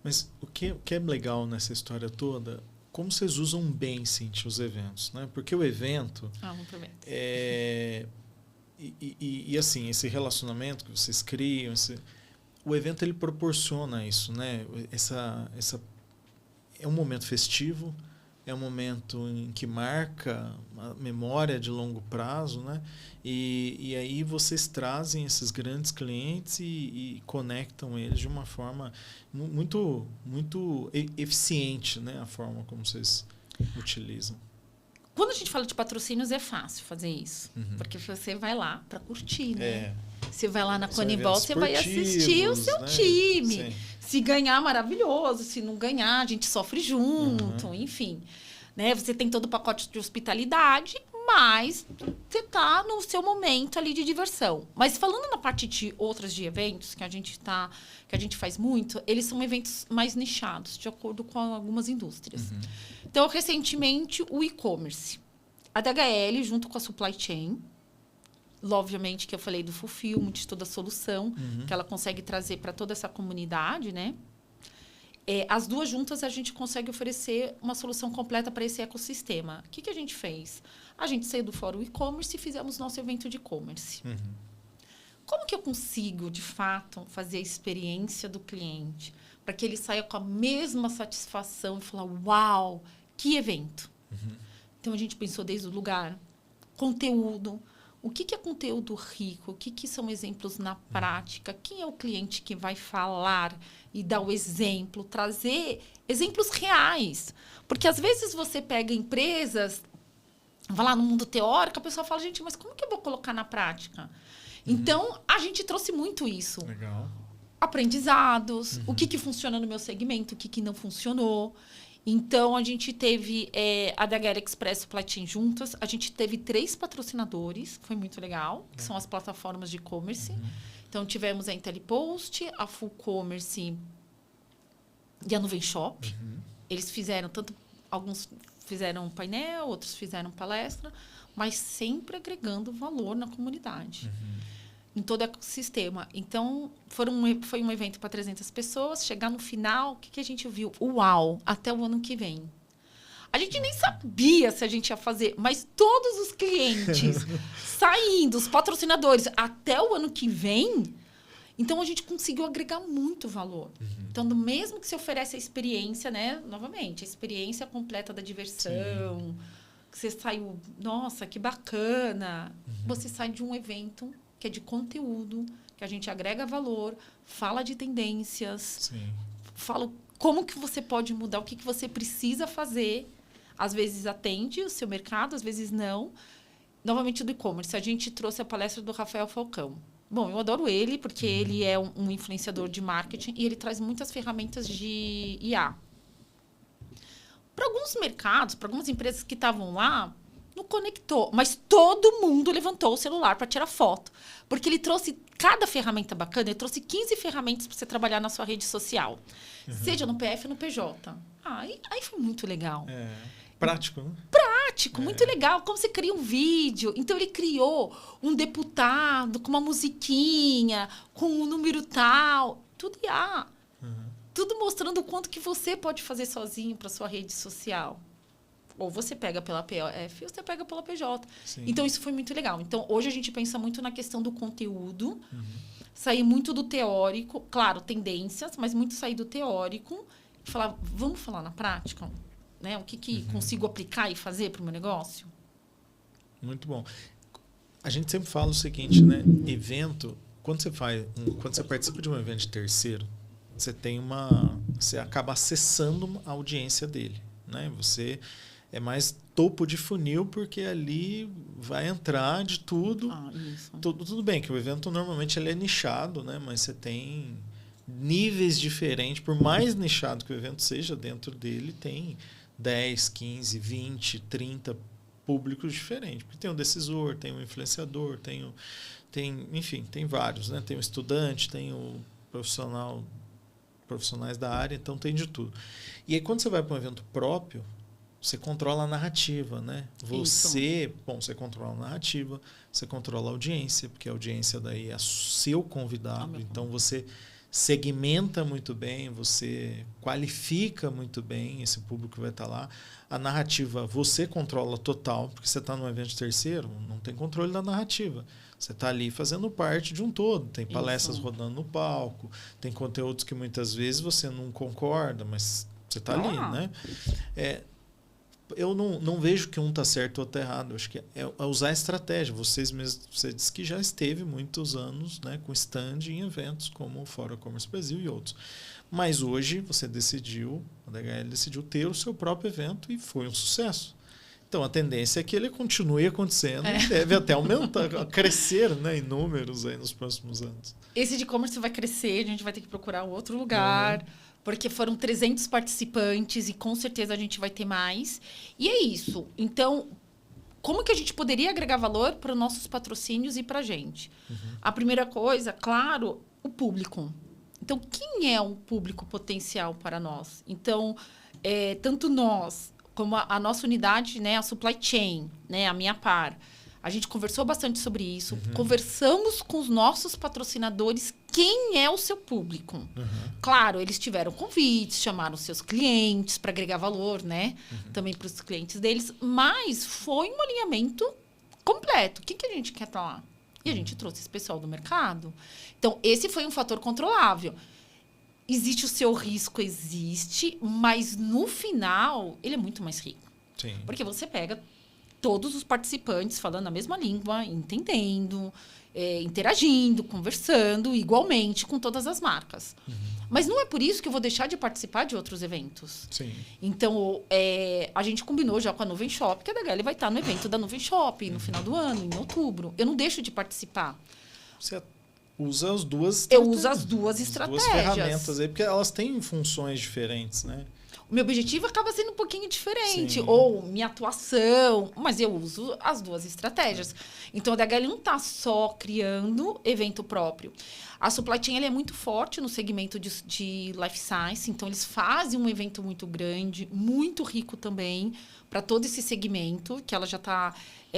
Mas o que é legal nessa história toda, como vocês usam bem, Cíntia, os eventos, né? Porque o evento... Vamos pro evento. E assim, esse relacionamento que vocês criam, o evento ele proporciona isso, né? É um momento festivo, é um momento em que marca a memória de longo prazo, né? E aí vocês trazem esses grandes clientes e conectam eles de uma forma muito, muito eficiente, né? A forma como vocês utilizam. Quando a gente fala de patrocínios, é fácil fazer isso. Porque você vai lá para curtir, né? Você vai lá na Conibol, você vai assistir o seu time. Sim. Se ganhar, maravilhoso. Se não ganhar, a gente sofre junto, enfim. Né? Você tem todo o pacote de hospitalidade, mas você está no seu momento ali de diversão. Mas falando na parte de outras de eventos que a gente faz muito, eles são eventos mais nichados, de acordo com algumas indústrias. Então, recentemente, o e-commerce. A DHL, junto com a Supply Chain, obviamente que eu falei do fulfillment, de toda a solução que ela consegue trazer para toda essa comunidade, né? As duas juntas, a gente consegue oferecer uma solução completa para esse ecossistema. O que a gente fez? A gente saiu do fórum e-commerce e fizemos nosso evento de e-commerce. Como que eu consigo, de fato, fazer a experiência do cliente para que ele saia com a mesma satisfação e falar, uau, que evento? Então, a gente pensou desde o lugar, conteúdo. O que é conteúdo rico? O que são exemplos na prática? Quem é o cliente que vai falar e dar o exemplo? Trazer exemplos reais. Porque, às vezes, você pega empresas, vai lá no mundo teórico, a pessoa fala, gente, mas como que eu vou colocar na prática? Então, a gente trouxe muito isso. Legal. Aprendizados, o que funciona no meu segmento, o que não funcionou. Então, a gente teve a DHL Express e o Platin juntas. A gente teve 3 patrocinadores, foi muito legal, que são as plataformas de e-commerce. Então, tivemos a IntelliPost, a Full Commerce e a Nuvem Shop. Eles fizeram, alguns fizeram painel, outros fizeram palestra, mas sempre agregando valor na comunidade. Em todo o ecossistema. Então, foi um evento para 300 pessoas. Chegar no final, o que a gente viu? Uau! Até o ano que vem. A gente nem sabia se a gente ia fazer, mas todos os clientes saindo, os patrocinadores, até o ano que vem, então a gente conseguiu agregar muito valor. Então, mesmo que se oferece a experiência, né? Novamente, a experiência completa da diversão, que você saiu, nossa, que bacana. Você sai de um evento que é de conteúdo, que a gente agrega valor, fala de tendências, fala como que você pode mudar, o que você precisa fazer. Às vezes atende o seu mercado, às vezes não. Novamente, do e-commerce, a gente trouxe a palestra do Rafael Falcão. Bom, eu adoro ele, porque ele é um influenciador de marketing e ele traz muitas ferramentas de IA. Para alguns mercados, para algumas empresas que estavam lá, não conectou, mas todo mundo levantou o celular para tirar foto. Porque ele trouxe cada ferramenta bacana, ele trouxe 15 ferramentas para você trabalhar na sua rede social. Seja no PF ou no PJ. Aí foi muito legal. Prático, né? Prático, muito legal. Como você cria um vídeo. Então, ele criou um deputado com uma musiquinha, com um número tal. Tudo IA. Tudo mostrando o quanto que você pode fazer sozinho para sua rede social. Ou você pega pela PF ou você pega pela PJ. Então, isso foi muito legal. Então, hoje a gente pensa muito na questão do conteúdo. Sair muito do teórico. Claro, tendências, mas muito sair do teórico. E falar, vamos falar na prática? Né? O que consigo aplicar e fazer para o meu negócio? Muito bom. A gente sempre fala o seguinte, né? Evento, quando você participa de um evento de terceiro, você acaba acessando a audiência dele, né? Você é mais topo de funil, porque ali vai entrar de tudo. Tudo bem que o evento normalmente ele é nichado, né? Mas você tem níveis diferentes. Por mais nichado que o evento seja, dentro dele tem 10, 15, 20, 30 públicos diferentes. Porque tem o decisor, tem o influenciador, enfim, tem vários, né? Tem o estudante, tem o profissionais da área, então tem de tudo. E aí, quando você vai para um evento próprio, você controla a narrativa, né? Você controla a narrativa, você controla a audiência, porque a audiência daí é seu convidado, então você segmenta muito bem, você qualifica muito bem esse público que vai estar lá. A narrativa você controla total, porque você está num evento de terceiro, não tem controle da narrativa. Você está ali fazendo parte de um todo. Tem palestras rodando no palco, tem conteúdos que muitas vezes você não concorda, mas você está ali, né? eu não vejo que um está certo ou está errado. Eu acho que é usar a estratégia. Você disse que já esteve muitos anos, né, com stand em eventos como o Fórum Commerce Brasil e outros. Mas hoje você decidiu, a DHL decidiu ter o seu próprio evento e foi um sucesso. Então a tendência é que ele continue acontecendo e deve até aumentar, crescer, né, em números aí nos próximos anos. Esse de e-commerce vai crescer, a gente vai ter que procurar outro lugar. Porque foram 300 participantes e com certeza a gente vai ter mais. E é isso. Então, como que a gente poderia agregar valor para os nossos patrocínios e para a gente? A primeira coisa, claro, o público. Então, quem é o público potencial para nós? Então, tanto nós como a nossa unidade, né, a supply chain, né, a Minha Par, a gente conversou bastante sobre isso. Conversamos com os nossos patrocinadores quem é o seu público. Claro, eles tiveram convites, chamaram seus clientes para agregar valor, né? Também para os clientes deles. Mas foi um alinhamento completo. O que a gente quer estar lá? E a gente trouxe esse pessoal do mercado. Então, esse foi um fator controlável. Existe o seu risco, existe. Mas, no final, ele é muito mais rico. Sim. Porque você pega todos os participantes falando a mesma língua, entendendo, interagindo, conversando igualmente com todas as marcas. Mas não é por isso que eu vou deixar de participar de outros eventos. Sim. Então, a gente combinou já com a Nuvem Shop que a DHL vai estar no evento da Nuvem Shop no final do ano, em outubro. Eu não deixo de participar. Você usa as duas Eu uso as duas estratégias. Duas ferramentas aí, porque elas têm funções diferentes, né? O meu objetivo acaba sendo um pouquinho diferente. Sim. Ou minha atuação. Mas eu uso as duas estratégias. Então, a DHL não está só criando evento próprio. A Supply Chain ela é muito forte no segmento de Life Science. Então, eles fazem um evento muito grande, muito rico também, para todo esse segmento, que ela já está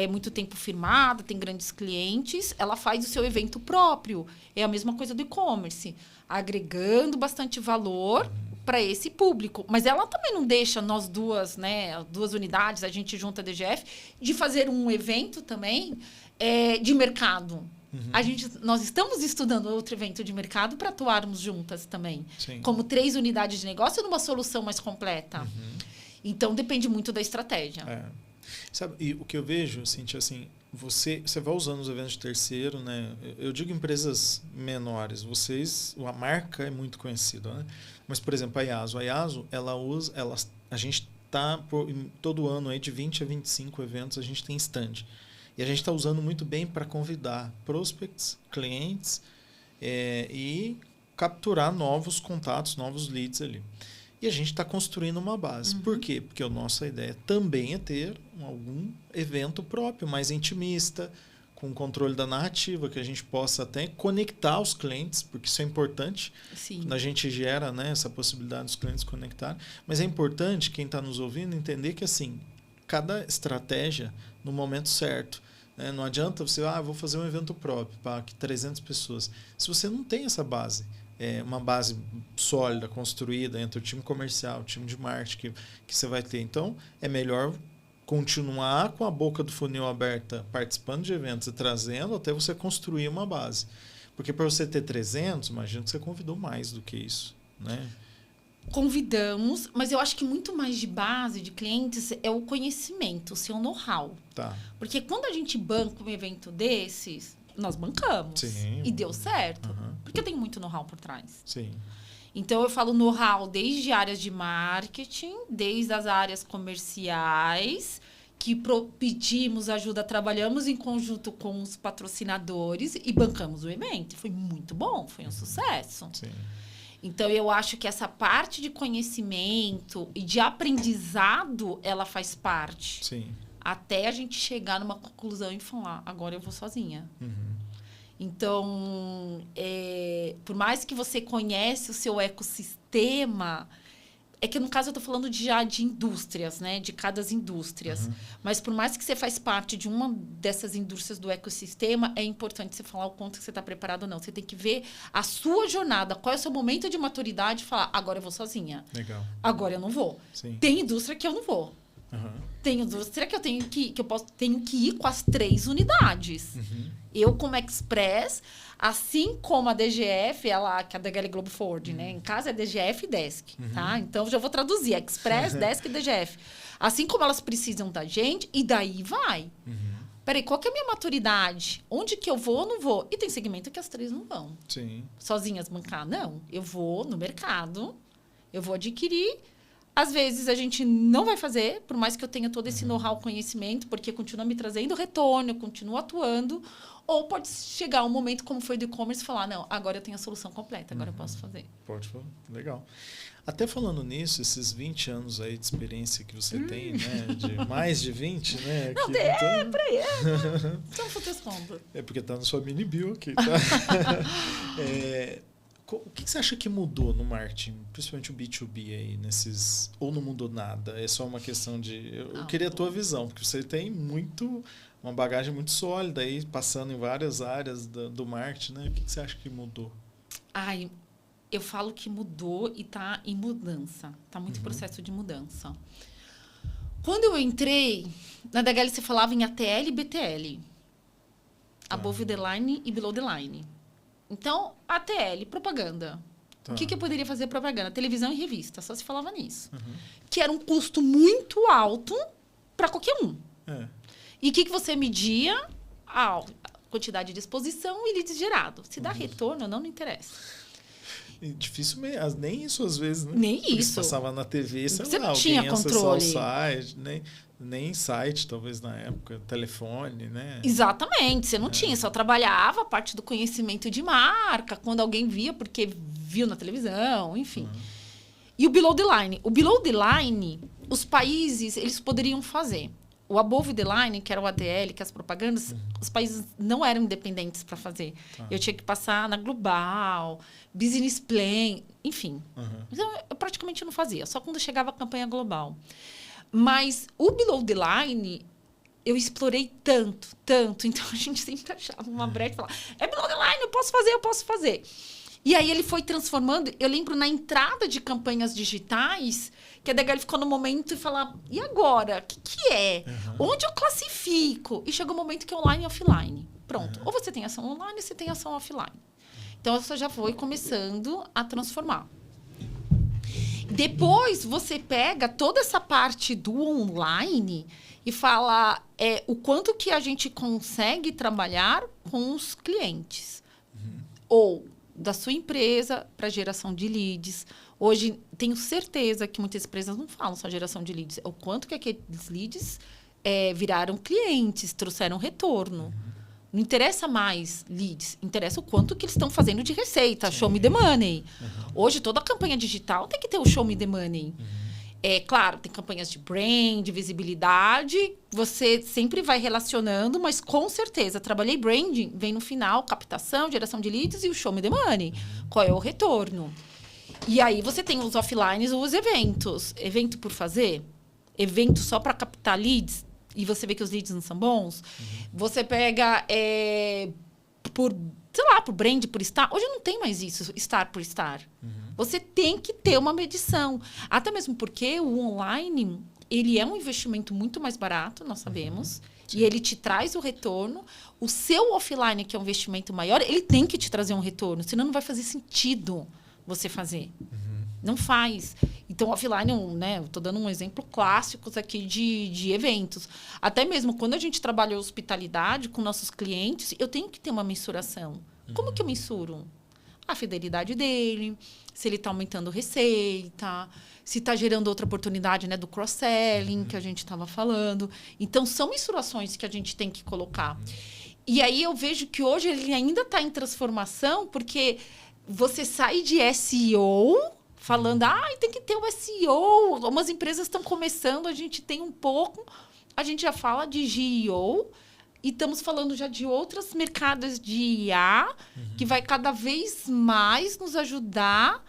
muito tempo firmada, tem grandes clientes. Ela faz o seu evento próprio. É a mesma coisa do e-commerce. Agregando bastante valor para esse público. Mas ela também não deixa nós duas, né, duas unidades, a gente junta a DGF, de fazer um evento também de mercado. Nós estamos estudando outro evento de mercado para atuarmos juntas também. Sim. Como 3 unidades de negócio numa solução mais completa. Então, depende muito da estratégia. Sabe, e o que eu vejo, Cíntia, assim, você vai usando os eventos de terceiro, né? Eu digo empresas menores, a marca é muito conhecida, né? Mas, por exemplo, a Yaso, a gente está todo ano aí de 20 a 25 eventos, a gente tem stand. E a gente está usando muito bem para convidar prospects, clientes e capturar novos contatos, novos leads ali. E a gente está construindo uma base. Por quê? Porque a nossa ideia também é ter algum evento próprio, mais intimista, com controle da narrativa, que a gente possa até conectar os clientes, porque isso é importante. Sim. Quando a gente gera, né, essa possibilidade dos clientes conectarem. Mas é importante, quem está nos ouvindo, entender que assim, cada estratégia no momento certo. Né? Não adianta você, vou fazer um evento próprio para 300 pessoas. Se você não tem essa base, uma base sólida, construída entre o time comercial, o time de marketing que você vai ter. Então, é melhor continuar com a boca do funil aberta, participando de eventos e trazendo até você construir uma base. Porque para você ter 300, imagina que você convidou mais do que isso, né? Convidamos, mas eu acho que muito mais de base de clientes é o conhecimento, o seu know-how. Tá. Porque quando a gente banca um evento desses, nós bancamos. Sim. E deu certo. Porque eu tenho muito know-how por trás. Sim. Então, eu falo know-how desde áreas de marketing, desde as áreas comerciais, que pedimos ajuda, trabalhamos em conjunto com os patrocinadores e bancamos o evento. Foi muito bom, foi um sucesso. Sim. Então, eu acho que essa parte de conhecimento e de aprendizado, ela faz parte. Sim. Até a gente chegar numa conclusão e falar, agora eu vou sozinha. Então, por mais que você conhece o seu ecossistema, é que no caso eu estou falando já de indústrias, né? De cada indústrias. Mas por mais que você faz parte de uma dessas indústrias do ecossistema, é importante você falar o quanto que você está preparado ou não. Você tem que ver a sua jornada, qual é o seu momento de maturidade e falar, agora eu vou sozinha. Legal. Agora eu não vou. Sim. Tem indústria que eu não vou. Tenho 2. Será que eu tenho tenho que ir com as 3 unidades? Eu, como Express, assim como a DGF, que é a DHL Globo Forwarding, né? Em casa é DGF e Desk, tá? Então, já vou traduzir. Express, Desk e DGF. Assim como elas precisam da gente, e daí vai. Peraí, qual que é a minha maturidade? Onde que eu vou ou não vou? E tem segmento que as 3 não vão. Sim. Sozinhas bancar. Não. Eu vou no mercado, eu vou adquirir. Às vezes, a gente não vai fazer, por mais que eu tenha todo esse know-how, conhecimento, porque continua me trazendo retorno, eu continuo atuando. Ou pode chegar um momento, como foi do e-commerce, e falar, não, agora eu tenho a solução completa, agora eu posso fazer. Pode falar. Legal. Até falando nisso, esses 20 anos aí de experiência que você tem, né? De mais de 20, né? Não, peraí. Só não fazer as contas. É porque tá na sua mini bio aqui, tá? O que você acha que mudou no marketing, principalmente o B2B aí, nesses... Ou não mudou nada? É só uma questão de... Eu queria a tua visão, porque você tem uma bagagem muito sólida aí, passando em várias áreas do marketing, né? O que você acha que mudou? Eu falo que mudou e está em mudança. Está muito em processo de mudança. Quando eu entrei, na DHL você falava em ATL e BTL. Above the line e below the line. Então, ATL, propaganda. O que eu poderia fazer propaganda? Televisão e revista, só se falava nisso. Que era um custo muito alto para qualquer um. E o que você media? A quantidade de exposição e leads gerado. Se dá retorno ou não, não interessa. Difícil mesmo, nem isso às vezes, né? Nem porque isso. Passava na TV, você não tinha controle. O site, nem site, talvez na época, telefone, né? Exatamente, você não tinha, só trabalhava a parte do conhecimento de marca, quando alguém via, porque viu na televisão, enfim. E o below the line? O below the line, os países, eles poderiam fazer. O above the line, que era o ATL, que as propagandas, os países não eram independentes para fazer. Eu tinha que passar na Global, Business Plan, enfim. Então, eu praticamente não fazia, só quando chegava a campanha global. Mas o below the line, eu explorei tanto. Então, a gente sempre achava uma brecha e falava, é below the line, eu posso fazer. E aí, ele foi transformando. Eu lembro, na entrada de campanhas digitais, que a DHL ficou no momento e falava, e agora? O que é? Onde eu classifico? E chegou o momento que é online e offline. Pronto. Ou você tem ação online, ou você tem ação offline. Então, você já foi começando a transformar. Depois, você pega toda essa parte do online e fala o quanto que a gente consegue trabalhar com os clientes. Ou da sua empresa para geração de leads. Hoje, tenho certeza que muitas empresas não falam só geração de leads. O quanto que aqueles leads viraram clientes, trouxeram retorno. Não interessa mais leads, interessa o quanto que eles estão fazendo de receita, show me the money. Hoje, toda a campanha digital tem que ter o show me the money. Claro, tem campanhas de brand, visibilidade, você sempre vai relacionando, mas com certeza, trabalhei branding, vem no final, captação, geração de leads e o show me the money. Qual é o retorno? E aí você tem os offlines ou os eventos. Evento por fazer, evento só para captar leads, e você vê que os leads não são bons. Você pega por brand, por estar. Hoje não tem mais isso, estar por estar. Você tem que ter uma medição. Até mesmo porque o online, ele é um investimento muito mais barato, nós sabemos. E ele te traz o retorno. O seu offline, que é um investimento maior, ele tem que te trazer um retorno. Senão não vai fazer sentido você fazer. Não faz. Então, offline, né? Estou dando um exemplo clássico aqui de eventos. Até mesmo quando a gente trabalha hospitalidade com nossos clientes, eu tenho que ter uma mensuração. Como que eu mensuro? A fidelidade dele, se ele está aumentando receita, se está gerando outra oportunidade, né, do cross-selling que a gente estava falando. Então, são mensurações que a gente tem que colocar. E aí eu vejo que hoje ele ainda está em transformação, porque você sai de SEO falando, tem que ter o SEO. Algumas empresas estão começando, a gente tem um pouco, a gente já fala de GEO, e estamos falando já de outros mercados de IA, que vai cada vez mais nos ajudar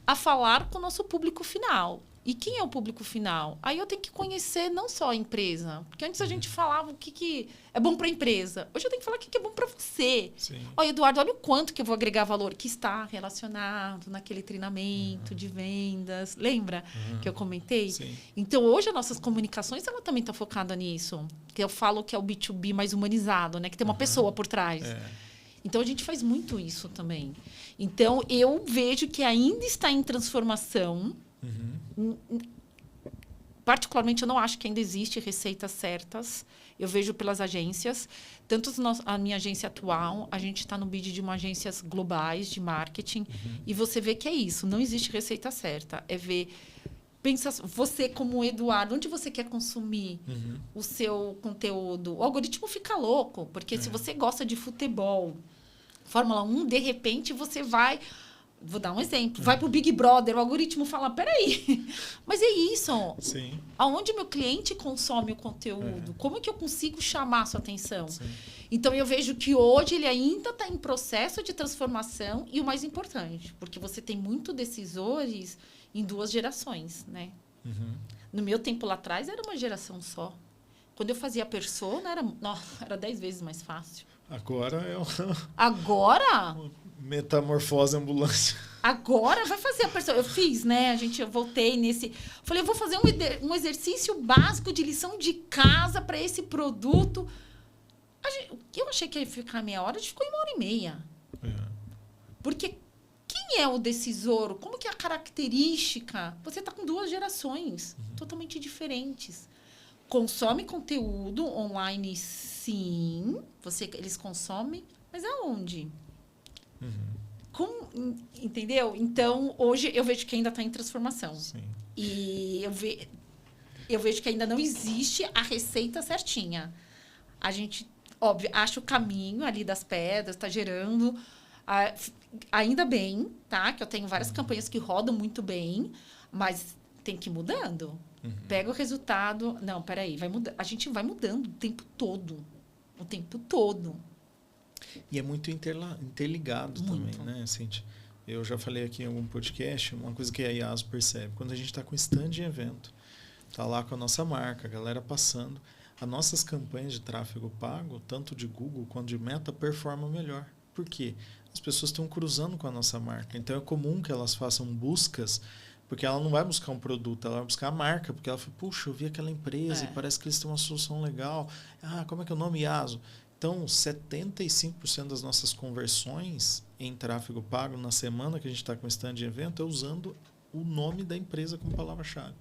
a falar com o nosso público final. E quem é o público final? Aí eu tenho que conhecer não só a empresa. Porque antes a gente falava o que é bom para a empresa. Hoje eu tenho que falar o que é bom para você. Sim. Olha, Eduardo, olha o quanto que eu vou agregar valor que está relacionado naquele treinamento de vendas. Lembra que eu comentei? Sim. Então, hoje, as nossas comunicações, ela também está focada nisso. Que eu falo que é o B2B mais humanizado, né? Que tem uma pessoa por trás. Então, a gente faz muito isso também. Então, eu vejo que ainda está em transformação. Particularmente, eu não acho que ainda existe receitas certas. Eu vejo pelas agências. Tanto a minha agência atual, a gente está no bid de uma agências globais de marketing. E você vê que é isso. Não existe receita certa. É ver... Pensa você como Eduardo, onde você quer consumir o seu conteúdo? O algoritmo fica louco. Porque se você gosta de futebol, Fórmula 1, de repente você vai... Vou dar um exemplo. Vai para o Big Brother, o algoritmo fala, peraí, mas é isso. Sim. Aonde meu cliente consome o conteúdo? Como que eu consigo chamar a sua atenção? Sim. Então, eu vejo que hoje ele ainda está em processo de transformação e o mais importante, porque você tem muito decisores em 2 gerações, né? No meu tempo lá atrás, era uma geração só. Quando eu fazia persona, era 10 vezes mais fácil. Agora é Agora... metamorfose ambulância. Agora vai fazer a persona. Eu fiz, né? Eu voltei nesse... Falei, eu vou fazer um exercício básico de lição de casa para esse produto. Eu achei que ia ficar meia hora, a gente ficou em 1h30. Porque quem é o decisor? Como que é a característica? Você está com 2 gerações totalmente diferentes. Consome conteúdo online, sim. Eles consomem, mas aonde? Entendeu? Então, hoje eu vejo que ainda está em transformação. Sim. E eu vejo que ainda não existe a receita certinha. A gente, óbvio, acha o caminho ali das pedras, está gerando. Ainda bem, tá? Que eu tenho várias campanhas que rodam muito bem, mas tem que ir mudando. Pega o resultado. Não, peraí, vai mudar. A gente vai mudando o tempo todo. O tempo todo. E é muito interligado também, né, Cíntia? Eu já falei aqui em algum podcast, uma coisa que a IASO percebe. Quando a gente está com stand em evento, está lá com a nossa marca, a galera passando, as nossas campanhas de tráfego pago, tanto de Google quanto de Meta, performam melhor. Por quê? As pessoas estão cruzando com a nossa marca. Então, é comum que elas façam buscas, porque ela não vai buscar um produto, ela vai buscar a marca, porque ela fala, puxa, eu vi aquela empresa e parece que eles têm uma solução legal. Como é que é o nome? IASO. Então, 75% das nossas conversões em tráfego pago na semana que a gente está com stand de evento é usando o nome da empresa como palavra-chave.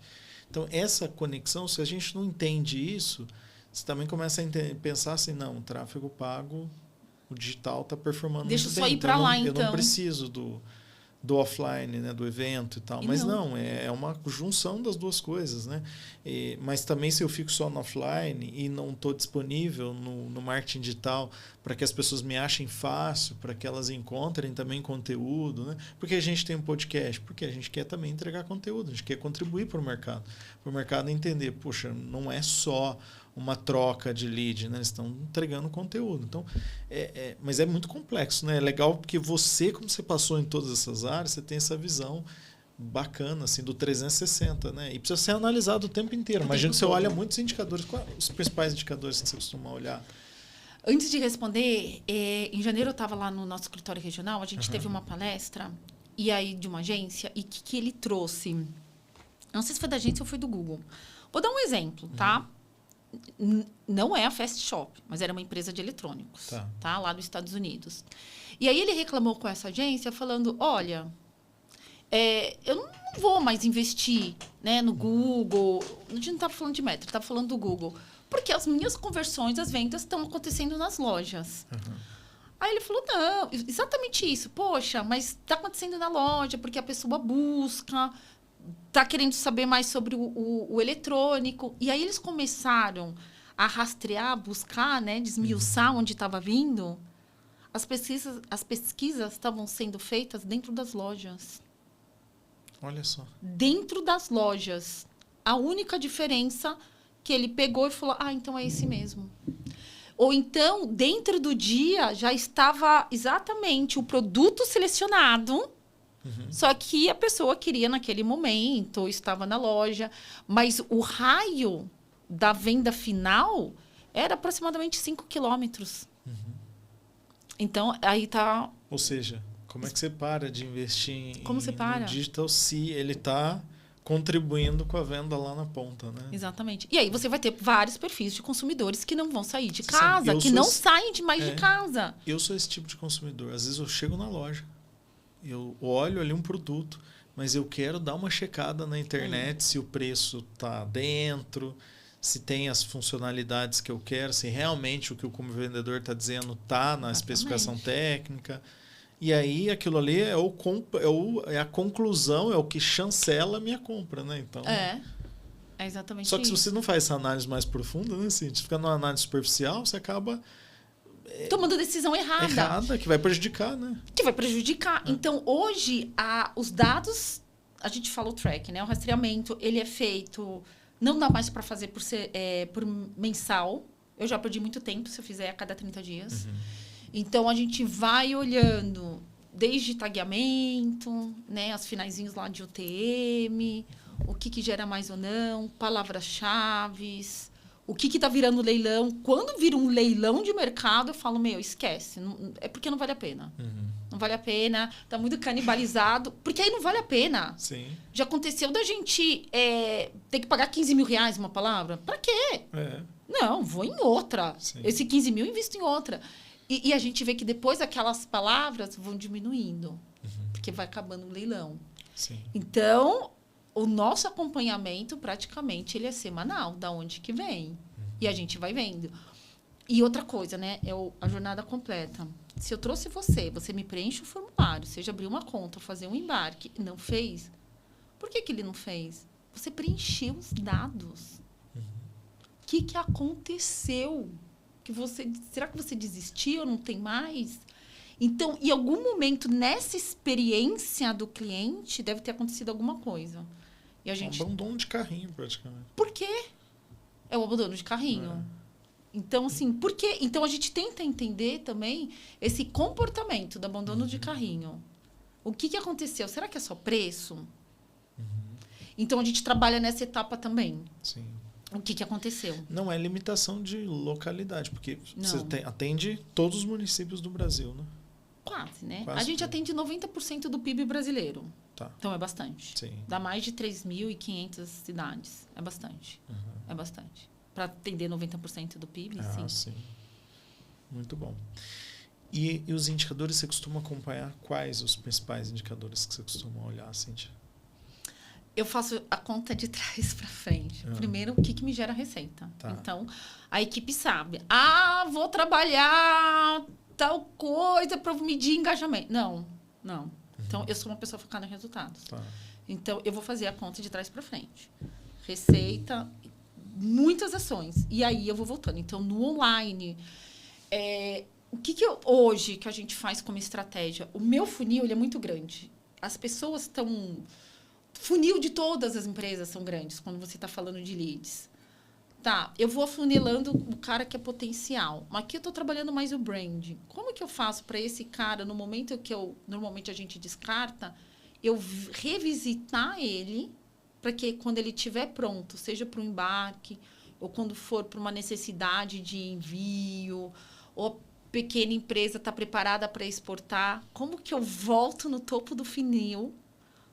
Então, essa conexão, se a gente não entende isso, você também começa a pensar assim, não, o tráfego pago, o digital está performando Deixa muito bem. Deixa eu só ir para lá, então. Eu não preciso do offline, né, do evento e tal. Mas não, é uma junção das 2 coisas, né? Mas também se eu fico só no offline e não estou disponível no marketing digital para que as pessoas me achem fácil, para que elas encontrem também conteúdo, né? Porque a gente tem um podcast, porque a gente quer também entregar conteúdo, a gente quer contribuir para o mercado entender, poxa, não é só uma troca de lead, né? Eles estão entregando conteúdo. Então, mas é muito complexo, né? É legal porque você, como você passou em todas essas áreas, você tem essa visão bacana, assim, do 360, né? E precisa ser analisado o tempo inteiro. Imagina que você olha muitos indicadores. Quais os principais indicadores que você costuma olhar? Antes de responder, em janeiro eu estava lá no nosso escritório regional, a gente teve uma palestra e aí de uma agência, e que ele trouxe... Não sei se foi da agência ou foi do Google. Vou dar um exemplo, tá? Não é a Fast Shop, mas era uma empresa de eletrônicos, tá? Lá dos Estados Unidos. E aí ele reclamou com essa agência falando, olha, eu não vou mais investir, né, no Google. A gente não estava falando de Meta, estava falando do Google. Porque as minhas conversões, as vendas estão acontecendo nas lojas. Aí ele falou, não, exatamente isso. Poxa, mas está acontecendo na loja porque a pessoa busca... Está querendo saber mais sobre o eletrônico. E aí eles começaram a rastrear, buscar, né, desmiuçar onde estava vindo. As pesquisas estavam sendo feitas dentro das lojas. Olha só. Dentro das lojas. A única diferença que ele pegou e falou, então é esse mesmo. Ou então, dentro do dia, já estava exatamente o produto selecionado Só que a pessoa queria naquele momento, ou estava na loja, mas o raio da venda final era aproximadamente 5 quilômetros. Então, aí está... Ou seja, como é que você para de investir Como você para? no digital se ele está contribuindo com a venda lá na ponta, né? Exatamente. E aí você vai ter vários perfis de consumidores que não vão sair de Sim, casa, eu que sou não esse- saem mais de casa. Eu sou esse tipo de consumidor. Às vezes eu chego na loja, eu olho ali um produto, mas eu quero dar uma checada na internet se o preço está dentro, se tem as funcionalidades que eu quero, se realmente o que o como vendedor está dizendo está na especificação técnica. E aí aquilo ali é a conclusão, é o que chancela a minha compra, né? Então, É exatamente só que se isso. você não faz essa análise mais profunda, né, Cintia? Fica numa análise superficial, você acaba Tomando decisão errada. que vai prejudicar, né? Que vai prejudicar. Então, hoje, os dados, a gente fala o track, né? O rastreamento, ele é feito... Não dá mais para fazer por mensal. Eu já perdi muito tempo se eu fizer a cada 30 dias. Então, a gente vai olhando desde tagueamento, né? As finaizinhos lá de UTM, o que gera mais ou não, palavras-chave, o que está virando leilão. Quando vira um leilão de mercado, eu falo, esquece. Não, é porque não vale a pena. Não vale a pena, tá muito canibalizado. Porque aí não vale a pena. Sim. Já aconteceu da gente ter que pagar 15 mil reais uma palavra? Pra quê? Não, vou em outra. Sim. Esse 15 mil, invisto em outra. E a gente vê que depois aquelas palavras vão diminuindo. Porque vai acabando o leilão. Sim. Então, o nosso acompanhamento, praticamente, ele é semanal. Da onde que vem? E a gente vai vendo. E outra coisa, né? É a jornada completa. Se eu trouxe você me preenche o formulário, seja abrir uma conta, fazer um embarque, não fez? Por que ele não fez? Você preencheu os dados. O que aconteceu? Será que você desistiu? Não tem mais? Então, em algum momento, nessa experiência do cliente, deve ter acontecido alguma coisa. E a gente... Abandono de carrinho, praticamente. Por quê? É o abandono de carrinho. Então, assim, por quê? Então, a gente tenta entender também esse comportamento do abandono de carrinho. O que aconteceu? Será que é só preço? Então, a gente trabalha nessa etapa também. Sim. O que aconteceu? Não é limitação de localidade, porque Não. você atende todos os municípios do Brasil, né? Quase, né? Quase a gente tudo. atende 90% do PIB brasileiro. Tá. Então, é bastante. Sim. Dá mais de 3.500 cidades. É bastante. É bastante. Para atender 90% do PIB, sim. Sim. Muito bom. E os indicadores, você costuma acompanhar? Quais os principais indicadores que você costuma olhar, Cíntia? Eu faço a conta de trás para frente. Primeiro, o que me gera receita. Tá. Então, a equipe sabe. Vou trabalhar tal coisa para medir engajamento. Não. Então, eu sou uma pessoa focada em resultados. Tá. Então, eu vou fazer a conta de trás para frente. Receita, muitas ações. E aí, eu vou voltando. Então, no online, o que hoje que a gente faz como estratégia? O meu funil, ele é muito grande. As pessoas estão... Funil de todas as empresas são grandes, quando você está falando de leads. Tá, eu vou afunilando o cara que é potencial. Mas aqui eu estou trabalhando mais o brand. Como que eu faço para esse cara, no momento que normalmente a gente descarta, eu revisitar ele, para que quando ele estiver pronto, seja para um embarque, ou quando for para uma necessidade de envio, ou a pequena empresa está preparada para exportar, como que eu volto no topo do funil?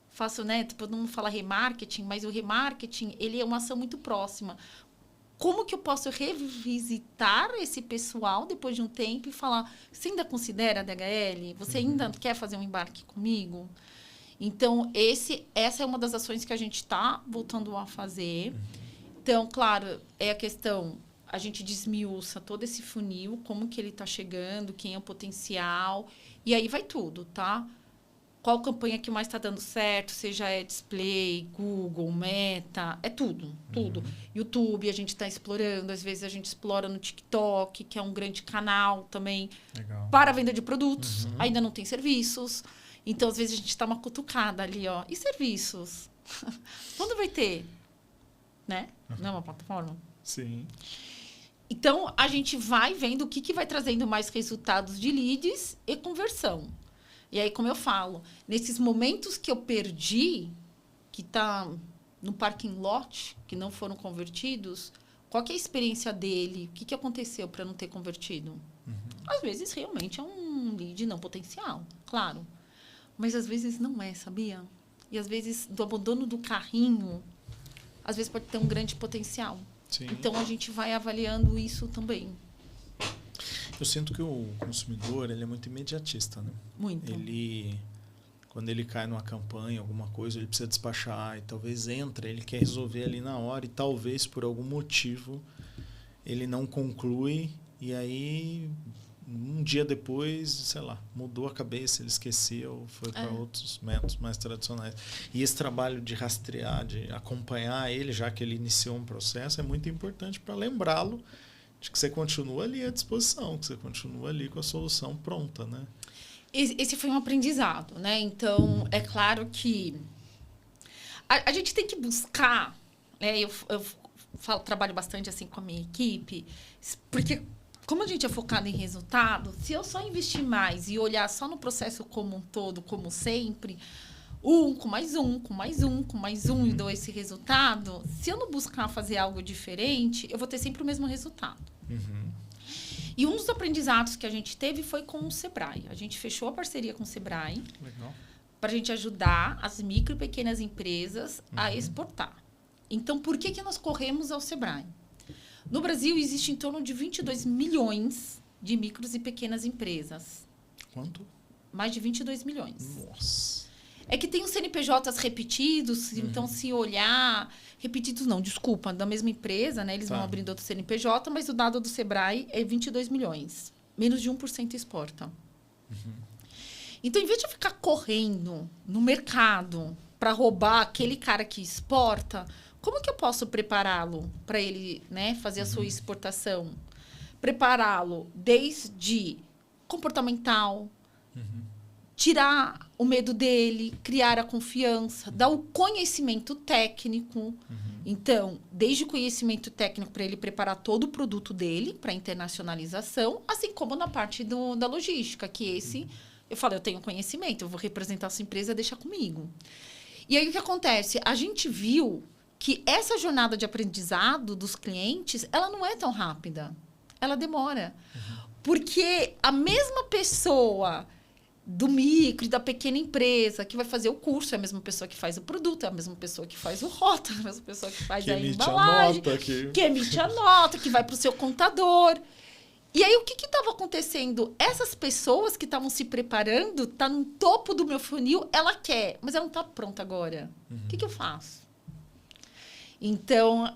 Faço, né? Todo mundo fala remarketing, mas o remarketing, ele é uma ação muito próxima. Como que eu posso revisitar esse pessoal depois de um tempo e falar, você ainda considera DHL? Você ainda quer fazer um embarque comigo? Então, essa é uma das ações que a gente está voltando a fazer. Então, claro, é a questão, a gente desmiuça todo esse funil, como que ele está chegando, quem é o potencial, e aí vai tudo, tá? Qual campanha que mais está dando certo, seja display, Google, Meta, é tudo. YouTube a gente está explorando, às vezes a gente explora no TikTok, que é um grande canal também. Legal. Para a venda de produtos. Ainda não tem serviços. Então, às vezes, a gente está uma cutucada ali, ó. E serviços? Quando vai ter? Né? Não é uma plataforma? Sim. Então, a gente vai vendo o que vai trazendo mais resultados de leads e conversão. E aí, como eu falo, nesses momentos que eu perdi, que tá no parking lot, que não foram convertidos, qual que é a experiência dele? O que aconteceu para não ter convertido? Às vezes, realmente, é um lead não potencial, claro. Mas, às vezes, não é, sabia? E, às vezes, do abandono do carrinho, às vezes pode ter um grande potencial. Sim. Então, a gente vai avaliando isso também. Eu sinto que o consumidor, ele é muito imediatista, né? Muito. Quando ele cai numa campanha, alguma coisa, ele precisa despachar e talvez entra, ele quer resolver ali na hora e talvez por algum motivo ele não conclui e aí um dia depois, sei lá, mudou a cabeça, ele esqueceu, foi para outros métodos mais tradicionais. E esse trabalho de rastrear, de acompanhar ele, já que ele iniciou um processo, é muito importante para lembrá-lo de que você continua ali à disposição, que você continua ali com a solução pronta, né? Esse foi um aprendizado, né? Então, é claro que a gente tem que buscar, né? Eu trabalho bastante assim com a minha equipe, porque como a gente é focado em resultado, se eu só investir mais e olhar só no processo como um todo, como sempre, com mais um, e dou esse resultado, se eu não buscar fazer algo diferente, eu vou ter sempre o mesmo resultado. E um dos aprendizados que a gente teve foi com o Sebrae. A gente fechou a parceria com o Sebrae para a gente ajudar as micro e pequenas empresas a exportar. Então, por que nós corremos ao Sebrae? No Brasil, existe em torno de 22 milhões de micros e pequenas empresas. Quanto? Mais de 22 milhões. Nossa. É que tem os CNPJs repetidos, então se olhar... Repetidos não, desculpa, da mesma empresa, né? Eles vão abrindo outro CNPJ, mas o dado do Sebrae é 22 milhões. Menos de 1% exporta. Então, em vez de ficar correndo no mercado para roubar aquele cara que exporta, como que eu posso prepará-lo para ele, né, fazer a sua exportação? Prepará-lo desde comportamental, tirar o medo dele, criar a confiança, dar o conhecimento técnico. Então, desde o conhecimento técnico para ele preparar todo o produto dele para internacionalização, assim como na parte da logística, que eu falo, eu tenho conhecimento, eu vou representar a sua empresa, deixa comigo. E aí, o que acontece? A gente viu que essa jornada de aprendizado dos clientes, ela não é tão rápida. Ela demora. Porque a mesma pessoa do micro e da pequena empresa que vai fazer o curso é a mesma pessoa que faz o produto, é a mesma pessoa que faz o rótulo, é a mesma pessoa que faz a embalagem, que emite a nota, que vai para o seu contador. E aí, o que estava acontecendo? Essas pessoas que estavam se preparando, tá no topo do meu funil, ela quer, mas ela não está pronta agora. O que eu faço? Então,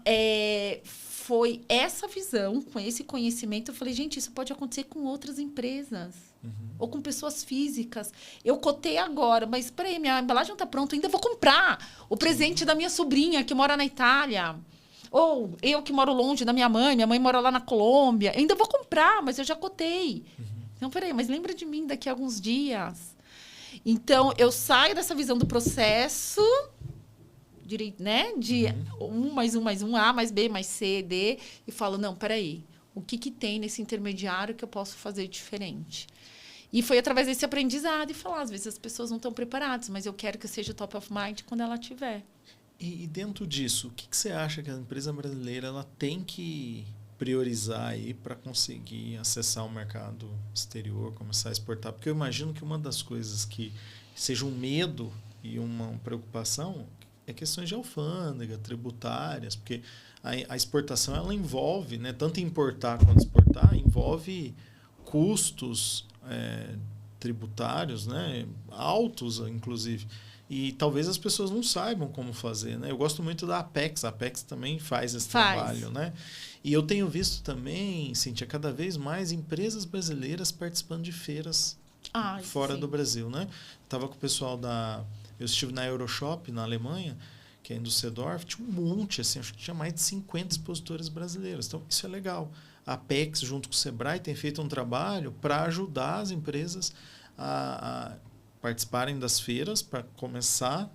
foi essa visão, com esse conhecimento, eu falei, gente, isso pode acontecer com outras empresas. Ou com pessoas físicas. Eu cotei agora, mas espera aí, minha embalagem não está pronta, ainda vou comprar o presente da minha sobrinha, que mora na Itália. Ou eu que moro longe da minha mãe mora lá na Colômbia. Eu ainda vou comprar, mas eu já cotei. Então, espera aí, mas lembra de mim daqui a alguns dias. Então, eu saio dessa visão do processo... né? De 1 mais 1 mais 1, A mais B mais C, D, e falo, não, peraí, o que tem nesse intermediário que eu posso fazer diferente? E foi através desse aprendizado e falar, às vezes as pessoas não estão preparadas, mas eu quero que eu seja top of mind quando ela tiver. E dentro disso, o que você acha que a empresa brasileira ela tem que priorizar aí para conseguir acessar o mercado exterior, começar a exportar? Porque eu imagino que uma das coisas que seja um medo e uma preocupação é questões de alfândega, tributárias, porque a exportação ela envolve, né, tanto importar quanto exportar, envolve custos tributários, né, altos, inclusive. E talvez as pessoas não saibam como fazer, né? Eu gosto muito da Apex. A Apex também faz esse trabalho, né? E eu tenho visto também, Cíntia, cada vez mais empresas brasileiras participando de feiras fora do Brasil, né? Estava com o pessoal eu estive na Euroshop, na Alemanha, que é em Düsseldorf, tinha um monte, assim, acho que tinha mais de 50 expositores brasileiros. Então, isso é legal. A Apex, junto com o Sebrae, tem feito um trabalho para ajudar as empresas a participarem das feiras, para começar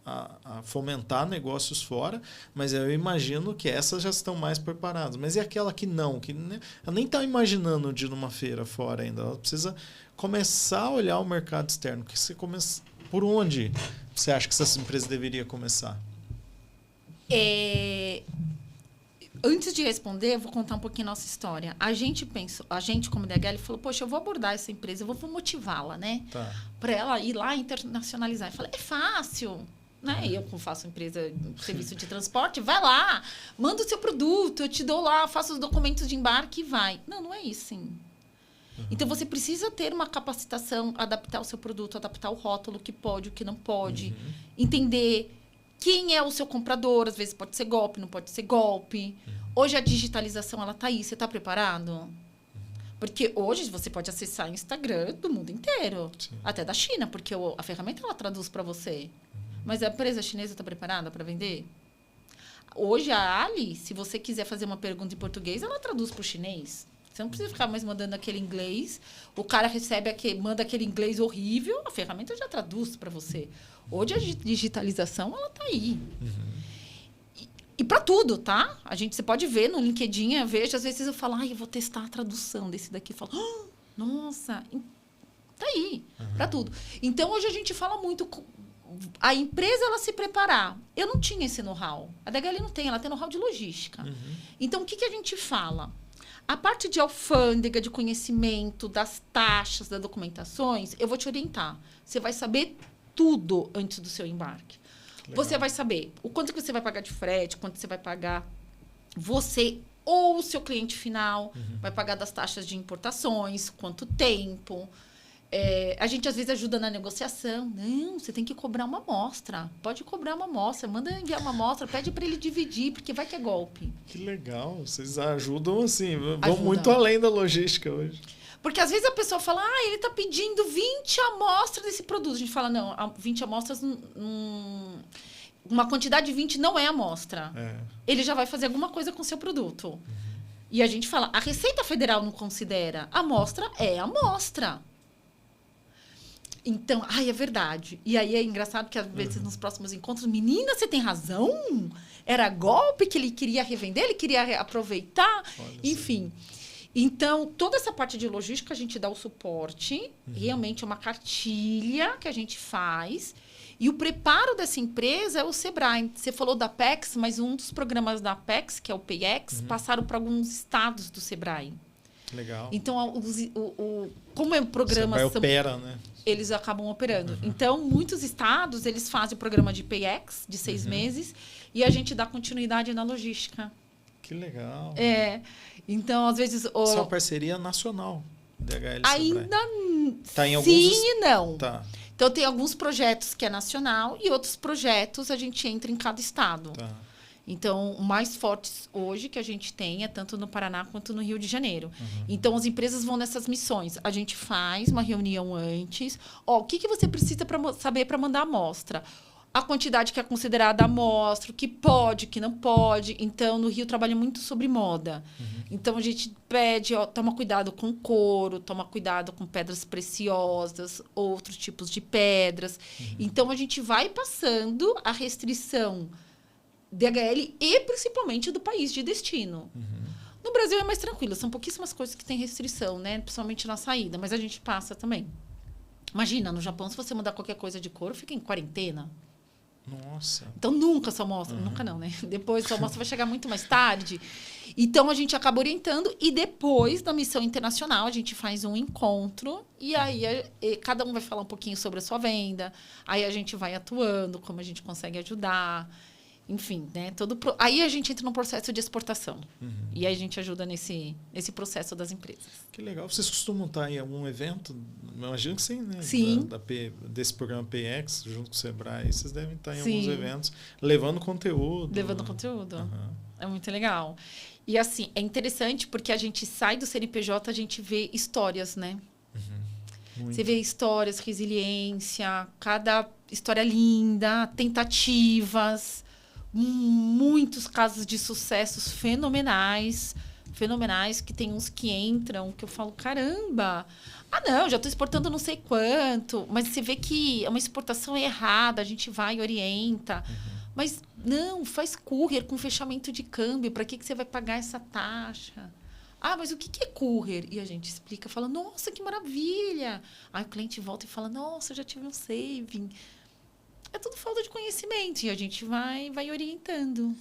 a fomentar negócios fora, mas eu imagino que essas já estão mais preparadas. Mas e aquela que não? Que ela nem está imaginando de ir numa feira fora ainda. Ela precisa começar a olhar o mercado externo. Que você começa, por onde você acha que essa empresa deveria começar? Antes de responder, eu vou contar um pouquinho a nossa história. A gente como DHL, falou, poxa, eu vou abordar essa empresa, eu vou motivá-la, né? Tá. Para ela ir lá internacionalizar. Eu falei, é fácil, né? Eu, como faço empresa, serviço de transporte, vai lá, manda o seu produto, eu te dou lá, faço os documentos de embarque e vai. Não é isso, sim. Então, você precisa ter uma capacitação, adaptar o seu produto, adaptar o rótulo, o que pode, o que não pode, entender quem é o seu comprador, às vezes pode ser golpe, não pode ser golpe. Hoje a digitalização, ela tá aí, você está preparado? Porque hoje você pode acessar o Instagram do mundo inteiro, até da China, porque a ferramenta ela traduz para você. Mas a empresa chinesa está preparada para vender? Hoje a Ali, se você quiser fazer uma pergunta em português, ela traduz para o chinês. Você não precisa ficar mais mandando aquele inglês. O cara manda aquele inglês horrível, a ferramenta já traduz para você. Hoje a digitalização, ela tá aí. E para tudo, tá? Você pode ver no LinkedIn, eu vejo, às vezes eu falo, eu vou testar a tradução desse daqui. Eu falo, nossa, tá aí, para tudo. Então, hoje a gente fala muito, a empresa, ela se preparar. Eu não tinha esse know-how. A DHL não tem, ela tem know-how de logística. Então, o que a gente fala? A parte de alfândega, de conhecimento, das taxas, das documentações, eu vou te orientar. Você vai saber tudo antes do seu embarque. Legal. Você vai saber o quanto que você vai pagar de frete, quanto você vai pagar você ou o seu cliente final, vai pagar das taxas de importações, quanto tempo. A gente, às vezes, ajuda na negociação. Não, você tem que cobrar uma amostra. Pode cobrar uma amostra. Manda enviar uma amostra, pede para ele dividir, porque vai que é golpe. Que legal. Vocês ajudam, assim, vão muito além da logística hoje. Porque, às vezes, a pessoa fala, ele está pedindo 20 amostras desse produto. A gente fala, não, 20 amostras, uma quantidade de 20 não é amostra. Ele já vai fazer alguma coisa com o seu produto. E a gente fala, a Receita Federal não considera. Amostra é amostra. Então, é verdade. E aí é engraçado que, às vezes, nos próximos encontros, menina, você tem razão? Era golpe que ele queria revender, ele queria aproveitar. Enfim. Então, toda essa parte de logística, a gente dá o suporte. Realmente é uma cartilha que a gente faz. E o preparo dessa empresa é o Sebrae. Você falou da Apex, mas um dos programas da Apex, que é o PayEx, passaram para alguns estados do Sebrae. Legal. Então, como é um programa... Você opera, né? Eles acabam operando. Então, muitos estados, eles fazem o programa de PayEx, de 6 meses, e a gente dá continuidade na logística. Que legal. Então, às vezes... Isso é uma parceria nacional, DHL ainda tá em sim e não. Tá. Então, tem alguns projetos que é nacional e outros projetos a gente entra em cada estado. Tá. Então, o mais fortes hoje que a gente tem é tanto no Paraná quanto no Rio de Janeiro. Então, as empresas vão nessas missões. A gente faz uma reunião antes. O que você precisa saber para mandar a amostra? A quantidade que é considerada amostra, o que pode, o que não pode. Então, no Rio, trabalha muito sobre moda. Então, a gente pede, toma cuidado com couro, toma cuidado com pedras preciosas, outros tipos de pedras. Então, a gente vai passando a restrição DHL e principalmente do país de destino. No Brasil é mais tranquilo, são pouquíssimas coisas que têm restrição, né? Principalmente na saída, mas a gente passa também. Imagina, no Japão, se você mudar qualquer coisa de couro, fica em quarentena. Nossa. Então, nunca só mostra. Nunca não, né? Depois só mostra vai chegar muito mais tarde. Então, a gente acaba orientando e depois da missão internacional, a gente faz um encontro e aí cada um vai falar um pouquinho sobre a sua venda. Aí a gente vai atuando, como a gente consegue ajudar. Enfim, né? Aí a gente entra no processo de exportação. E aí a gente ajuda nesse processo das empresas. Que legal. Vocês costumam estar em algum evento? Imagino que sim, né? Sim. Desse programa PayEx, junto com o Sebrae. Vocês devem estar em alguns eventos, levando conteúdo. Levando conteúdo. É muito legal. E, assim, é interessante porque a gente sai do CNPJ, a gente vê histórias, né? Você vê histórias, resiliência, cada história linda, tentativas... muitos casos de sucessos fenomenais, fenomenais, que tem uns que entram, que eu falo, caramba, não, já estou exportando não sei quanto, mas você vê que é uma exportação errada, a gente vai e orienta. Mas não, faz courier com fechamento de câmbio, para que você vai pagar essa taxa? Mas o que é courier? E a gente explica, fala, nossa, que maravilha! Aí o cliente volta e fala, nossa, eu já tive um saving. É tudo falta de conhecimento e a gente vai orientando.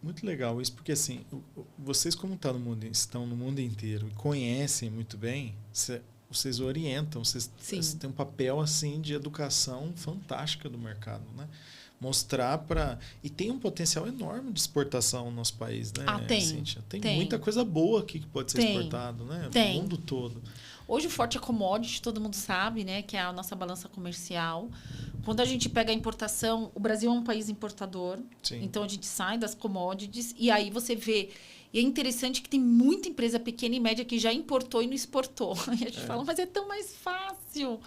Muito legal isso, porque assim, vocês como estão no mundo inteiro e conhecem muito bem, vocês orientam, vocês têm um papel assim de educação fantástica do mercado, né? Mostrar e tem um potencial enorme de exportação no nosso país, né? Tem. Cíntia? Tem muita coisa boa aqui que pode ser exportado, né? No mundo todo. Hoje o forte é commodity, todo mundo sabe, né? Que é a nossa balança comercial. Quando a gente pega a importação, o Brasil é um país importador. Sim. Então a gente sai das commodities e aí você vê. E é interessante que tem muita empresa pequena e média que já importou e não exportou. E a gente fala, mas é tão mais fácil.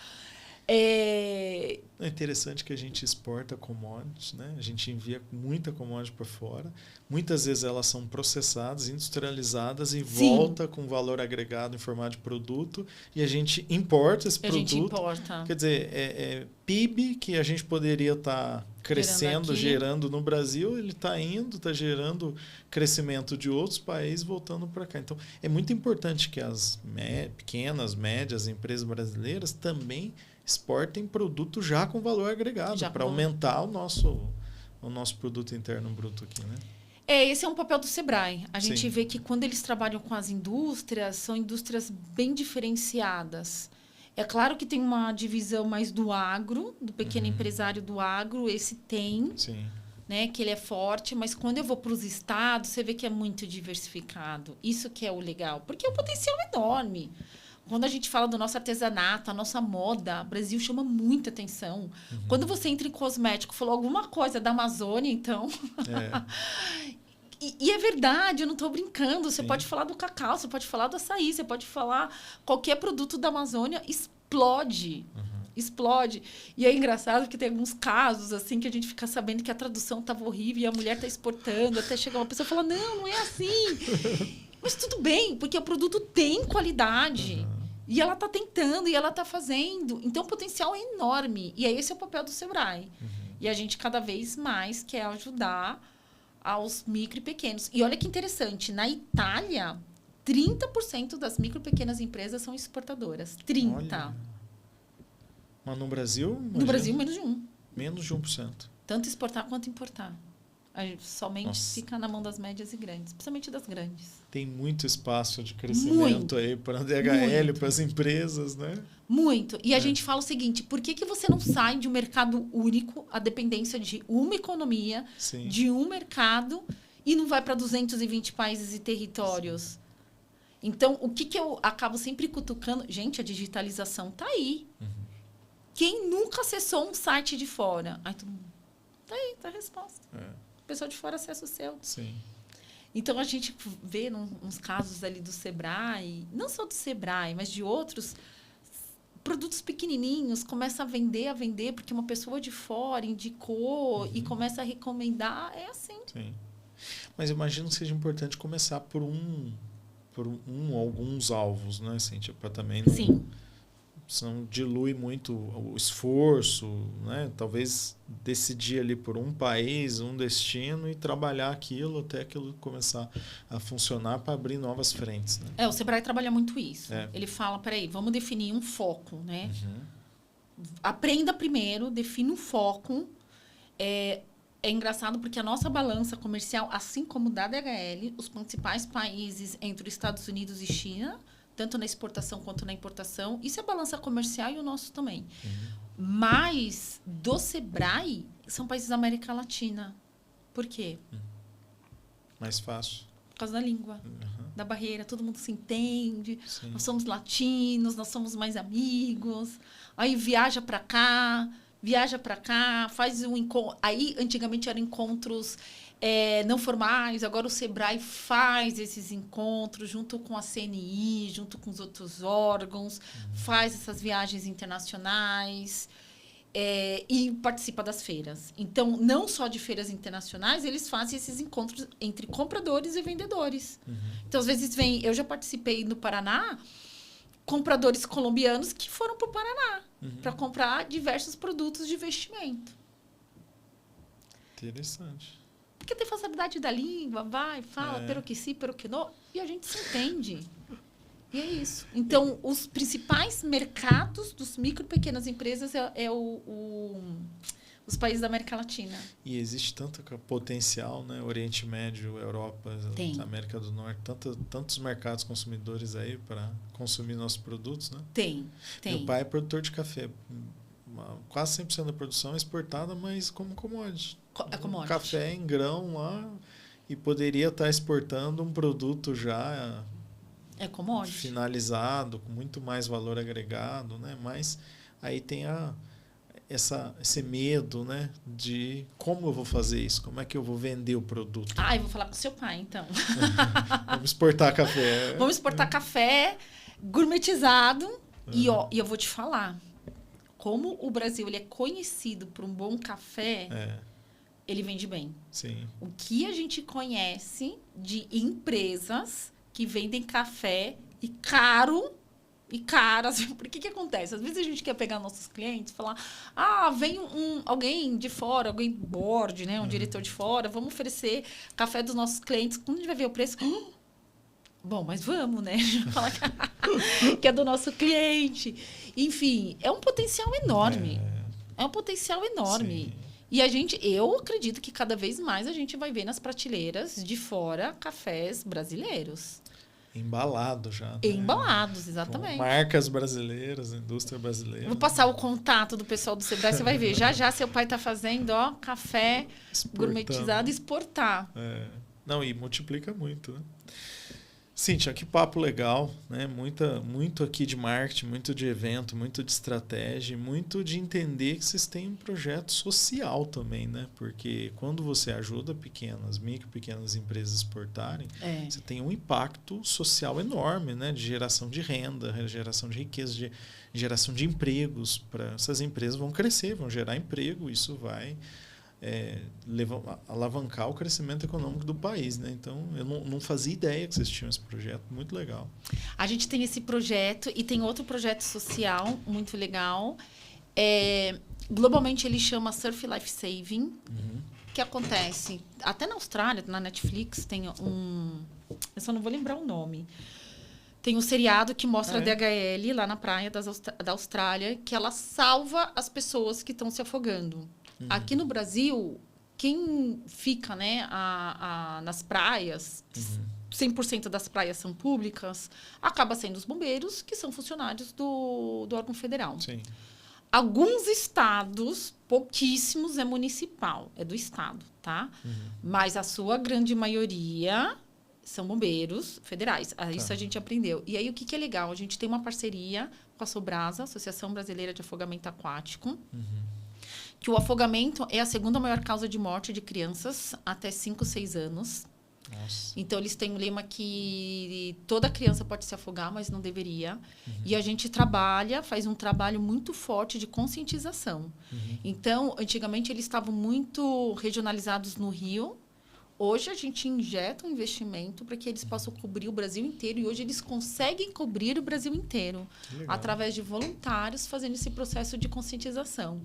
É interessante que a gente exporta commodities, né? A gente envia muita commodity para fora. Muitas vezes elas são processadas, industrializadas e volta com valor agregado em formato de produto. E a gente importa esse produto. A gente importa. Quer dizer, PIB que a gente poderia estar crescendo, gerando no Brasil, ele está está gerando crescimento de outros países voltando para cá. Então, é muito importante que as pequenas, médias empresas brasileiras também exportem produto já com valor agregado para aumentar o nosso produto interno bruto aqui, né? Esse é um papel do Sebrae. A gente vê que quando eles trabalham com as indústrias, são indústrias bem diferenciadas. É claro que tem uma divisão mais do agro, do pequeno empresário do agro, esse tem, né, que ele é forte, mas quando eu vou para os estados, você vê que é muito diversificado. Isso que é o legal, porque o potencial é enorme. Quando a gente fala do nosso artesanato, a nossa moda, o Brasil chama muita atenção. Quando você entra em cosmético, falou alguma coisa da Amazônia, então... E é verdade, eu não estou brincando. Você pode falar do cacau, você pode falar do açaí, você pode falar qualquer produto da Amazônia, explode. Explode. E é engraçado que tem alguns casos assim que a gente fica sabendo que a tradução estava horrível e a mulher está exportando, até chegar uma pessoa e fala, não é assim. Mas tudo bem, porque o produto tem qualidade. E ela está tentando, e ela está fazendo. Então, o potencial é enorme. E esse é o papel do Sebrae. E a gente, cada vez mais, quer ajudar aos micro e pequenos. E olha que interessante. Na Itália, 30% das micro e pequenas empresas são exportadoras. 30%. Olha. Mas no Brasil? Imagina, no Brasil, menos de 1%. Menos de 1%. Tanto exportar quanto importar. A gente somente fica na mão das médias e grandes, principalmente das grandes. Tem muito espaço de crescimento aí para a DHL, para as empresas, né? Muito. E a gente fala o seguinte, por que você não sai de um mercado único, a dependência de uma economia, de um mercado, e não vai para 220 países e territórios? Então, o que eu acabo sempre cutucando? Gente, a digitalização está aí. Quem nunca acessou um site de fora? Aí todo mundo, tá aí, tá a resposta. A pessoa de fora acessa o seu. Então, a gente vê uns casos ali do Sebrae, não só do Sebrae, mas de outros produtos pequenininhos, começa a vender, porque uma pessoa de fora indicou e começa a recomendar. É assim. Mas eu imagino que seja importante começar por alguns alvos, né, Cíntia? Para também não dilui muito o esforço, né? Talvez decidir ali por um país, um destino e trabalhar aquilo até aquilo começar a funcionar para abrir novas frentes. Né? O Sebrae trabalha muito isso. Ele fala, peraí, vamos definir um foco, né? Aprenda primeiro, defina um foco. É engraçado porque a nossa balança comercial, assim como da DHL, os principais países entre os Estados Unidos e China, tanto na exportação quanto na importação. Isso é balança comercial e o nosso também. Mas, do Sebrae, são países da América Latina. Por quê? Mais fácil. Por causa da língua, da barreira. Todo mundo se entende. Nós somos latinos, nós somos mais amigos. Aí viaja para cá, faz um encontro. Aí, antigamente, eram encontros... não formais, agora o Sebrae faz esses encontros junto com a CNI, junto com os outros órgãos, faz essas viagens internacionais. e participa das feiras. Então, não só de feiras internacionais, eles fazem esses encontros entre compradores e vendedores. Então, às vezes, eu já participei no Paraná, compradores colombianos que foram para o Paraná para comprar diversos produtos de vestimento. Interessante. Porque tem facilidade da língua, vai, fala, pero que sim, pero que não, e a gente se entende. E é isso. Então, os principais mercados dos micro e pequenas empresas os países da América Latina. E existe tanto potencial, né? Oriente Médio, Europa, América do Norte, tantos mercados consumidores aí para consumir nossos produtos, né? Tem. Meu pai é produtor de café. Quase 100% da produção é exportada, mas como commodity. É commodity. Café em grão lá e poderia estar exportando um produto já finalizado, com muito mais valor agregado, né? Mas aí tem esse medo, né? De como eu vou fazer isso, como é que eu vou vender o produto. Eu vou falar com o seu pai, então. Vamos exportar café. Vamos exportar café gourmetizado. E eu vou te falar, como o Brasil ele é conhecido por um bom café, ele vende bem. Sim. O que a gente conhece de empresas que vendem café e caro, assim, por que acontece? Às vezes a gente quer pegar nossos clientes e falar, vem alguém de fora, alguém do board, né, um diretor de fora, vamos oferecer café dos nossos clientes, quando a gente vai ver o preço... Bom, mas vamos, né? Falar que é do nosso cliente. Enfim, é um potencial enorme. É um potencial enorme. Sim. E eu acredito que cada vez mais a gente vai ver nas prateleiras de fora cafés brasileiros. Embalados já. Né? Embalados, exatamente. Com marcas brasileiras, indústria brasileira. Vou passar o contato do pessoal do Sebrae, você vai ver. Já seu pai está fazendo café gourmetizado e exportar. Não, e multiplica muito, né? Cíntia, que papo legal, né? Muito aqui de marketing, muito de evento, muito de estratégia, muito de entender que vocês têm um projeto social também, né? Porque quando você ajuda pequenas empresas a exportarem, você tem um impacto social enorme, né? De geração de renda, geração de riqueza, de geração de empregos. Essas empresas vão crescer, vão gerar emprego, isso vai... alavancar o crescimento econômico do país, né? Então, eu não fazia ideia que vocês tinham esse projeto, muito legal. A gente tem esse projeto e tem outro projeto social muito legal. Globalmente, ele chama Surf Life Saving. Que acontece, até na Austrália, na Netflix, tem eu só não vou lembrar o nome. Tem um seriado que mostra a DHL lá na praia da Austrália, que ela salva as pessoas que estão se afogando. Aqui no Brasil, quem fica, né, nas praias, 100% das praias são públicas, acaba sendo os bombeiros, que são funcionários do órgão federal. Sim. Alguns estados, pouquíssimos, é municipal, é do estado, tá? Mas a sua grande maioria são bombeiros federais. Isso a gente aprendeu. E aí, o que é legal? A gente tem uma parceria com a Sobrasa, Associação Brasileira de Afogamento Aquático, que o afogamento é a segunda maior causa de morte de crianças até 5, 6 anos. Nossa. Então, eles têm um lema que toda criança pode se afogar, mas não deveria. E a gente faz um trabalho muito forte de conscientização. Então, antigamente, eles estavam muito regionalizados no Rio. Hoje, a gente injeta um investimento para que eles possam cobrir o Brasil inteiro. E hoje, eles conseguem cobrir o Brasil inteiro através de voluntários fazendo esse processo de conscientização.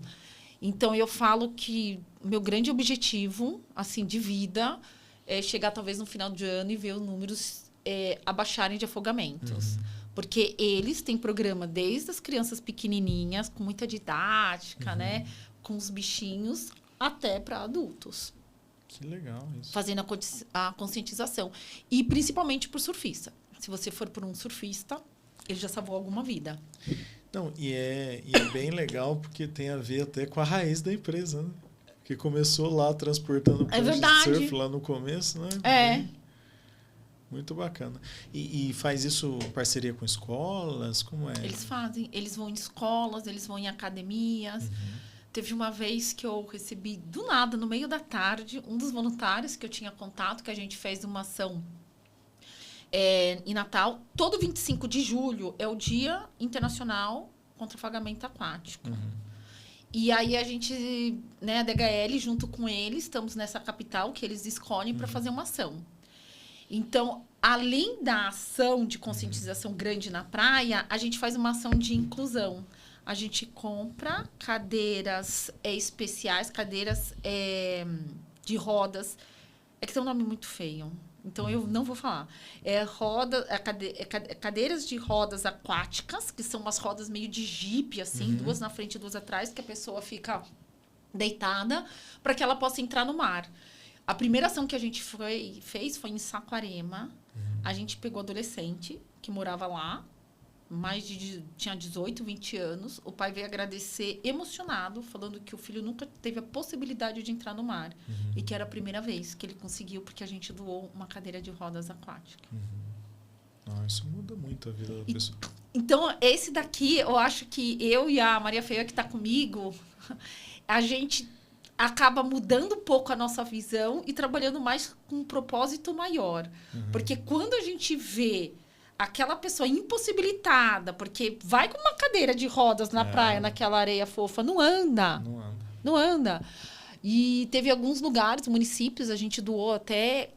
Então, eu falo que meu grande objetivo, assim, de vida é chegar talvez no final de ano e ver os números abaixarem de afogamentos. Porque eles têm programa desde as crianças pequenininhas, com muita didática, né? Com os bichinhos, até para adultos. Que legal isso. Fazendo a conscientização. E principalmente por surfista. Se você for por um surfista, ele já salvou alguma vida. Não, e é bem legal porque tem a ver até com a raiz da empresa, né? Que começou lá transportando prancha de surf lá no começo, né? Muito bacana. E faz isso em parceria com escolas? Como é? Eles vão em escolas, eles vão em academias. Teve uma vez que eu recebi, do nada, no meio da tarde, um dos voluntários que eu tinha contato, que a gente fez uma ação em Natal. Todo 25 de julho é o Dia Internacional contra o Afogamento Aquático. E aí a gente, né, a DHL, junto com eles, estamos nessa capital que eles escolhem para fazer uma ação. Então, além da ação de conscientização grande na praia, a gente faz uma ação de inclusão. A gente compra cadeiras especiais, cadeiras de rodas. É que tem um nome muito feio, então eu não vou falar. Cadeiras de rodas aquáticas, que são umas rodas meio de jipe, assim, duas na frente e duas atrás, que a pessoa fica deitada para que ela possa entrar no mar. A primeira ação que a gente fez foi em Saquarema. A gente pegou adolescente que morava lá, tinha 18, 20 anos. O pai veio agradecer emocionado, falando que o filho nunca teve a possibilidade de entrar no mar. E que era a primeira vez que ele conseguiu, porque a gente doou uma cadeira de rodas aquática. Isso muda muito a vida da pessoa. Então, esse daqui, eu acho que eu e a Maria Feia, que está comigo, a gente acaba mudando um pouco a nossa visão e trabalhando mais com um propósito maior. Porque quando a gente vê aquela pessoa impossibilitada, porque vai com uma cadeira de rodas na praia, naquela areia fofa, não anda. Não anda. E teve alguns lugares, municípios, a gente doou até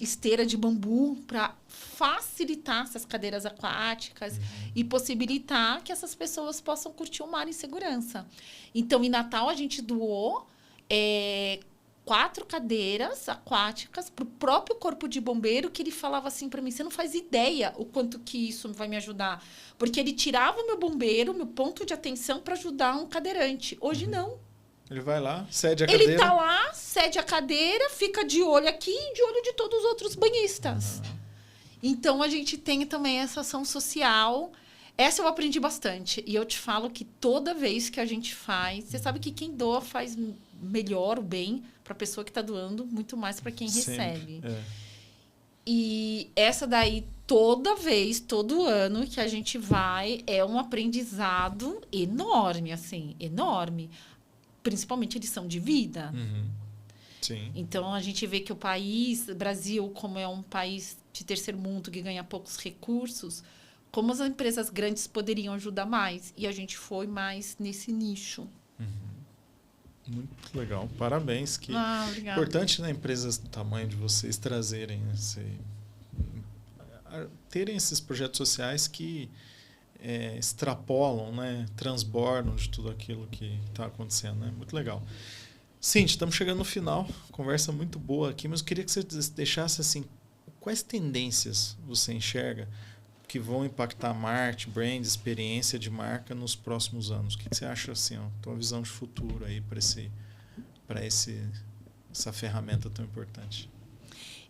esteira de bambu para facilitar essas cadeiras aquáticas e possibilitar que essas pessoas possam curtir o mar em segurança. Então, em Natal, a gente doou 4 cadeiras aquáticas para o próprio corpo de bombeiro, que ele falava assim para mim, você não faz ideia o quanto que isso vai me ajudar. Porque ele tirava o meu bombeiro, meu ponto de atenção, para ajudar um cadeirante. Hoje, não. Ele vai lá, cede a cadeira. Ele tá lá, cede a cadeira, fica de olho aqui e de olho de todos os outros banhistas. Então, a gente tem também essa ação social. Essa eu aprendi bastante. E eu te falo que toda vez que a gente faz... Você sabe que quem doa faz melhor o bem para a pessoa que está doando, muito mais para quem recebe. E essa daí, toda vez, todo ano que a gente vai, é um aprendizado enorme, assim, enorme. Principalmente lição de vida. Sim. Então, a gente vê que o Brasil, como é um país de terceiro mundo que ganha poucos recursos, como as empresas grandes poderiam ajudar mais. E a gente foi mais nesse nicho. Muito legal. Parabéns. Que obrigada. Importante, né, empresas do tamanho de vocês trazerem, terem esses projetos sociais que extrapolam, né, transbordam de tudo aquilo que está acontecendo. Né? Muito legal. Cintia, estamos chegando no final. Conversa muito boa aqui, mas eu queria que você deixasse assim, quais tendências você enxerga que vão impactar marketing, brand, experiência de marca nos próximos anos? O que você acha assim, tua visão de futuro aí para essa ferramenta tão importante?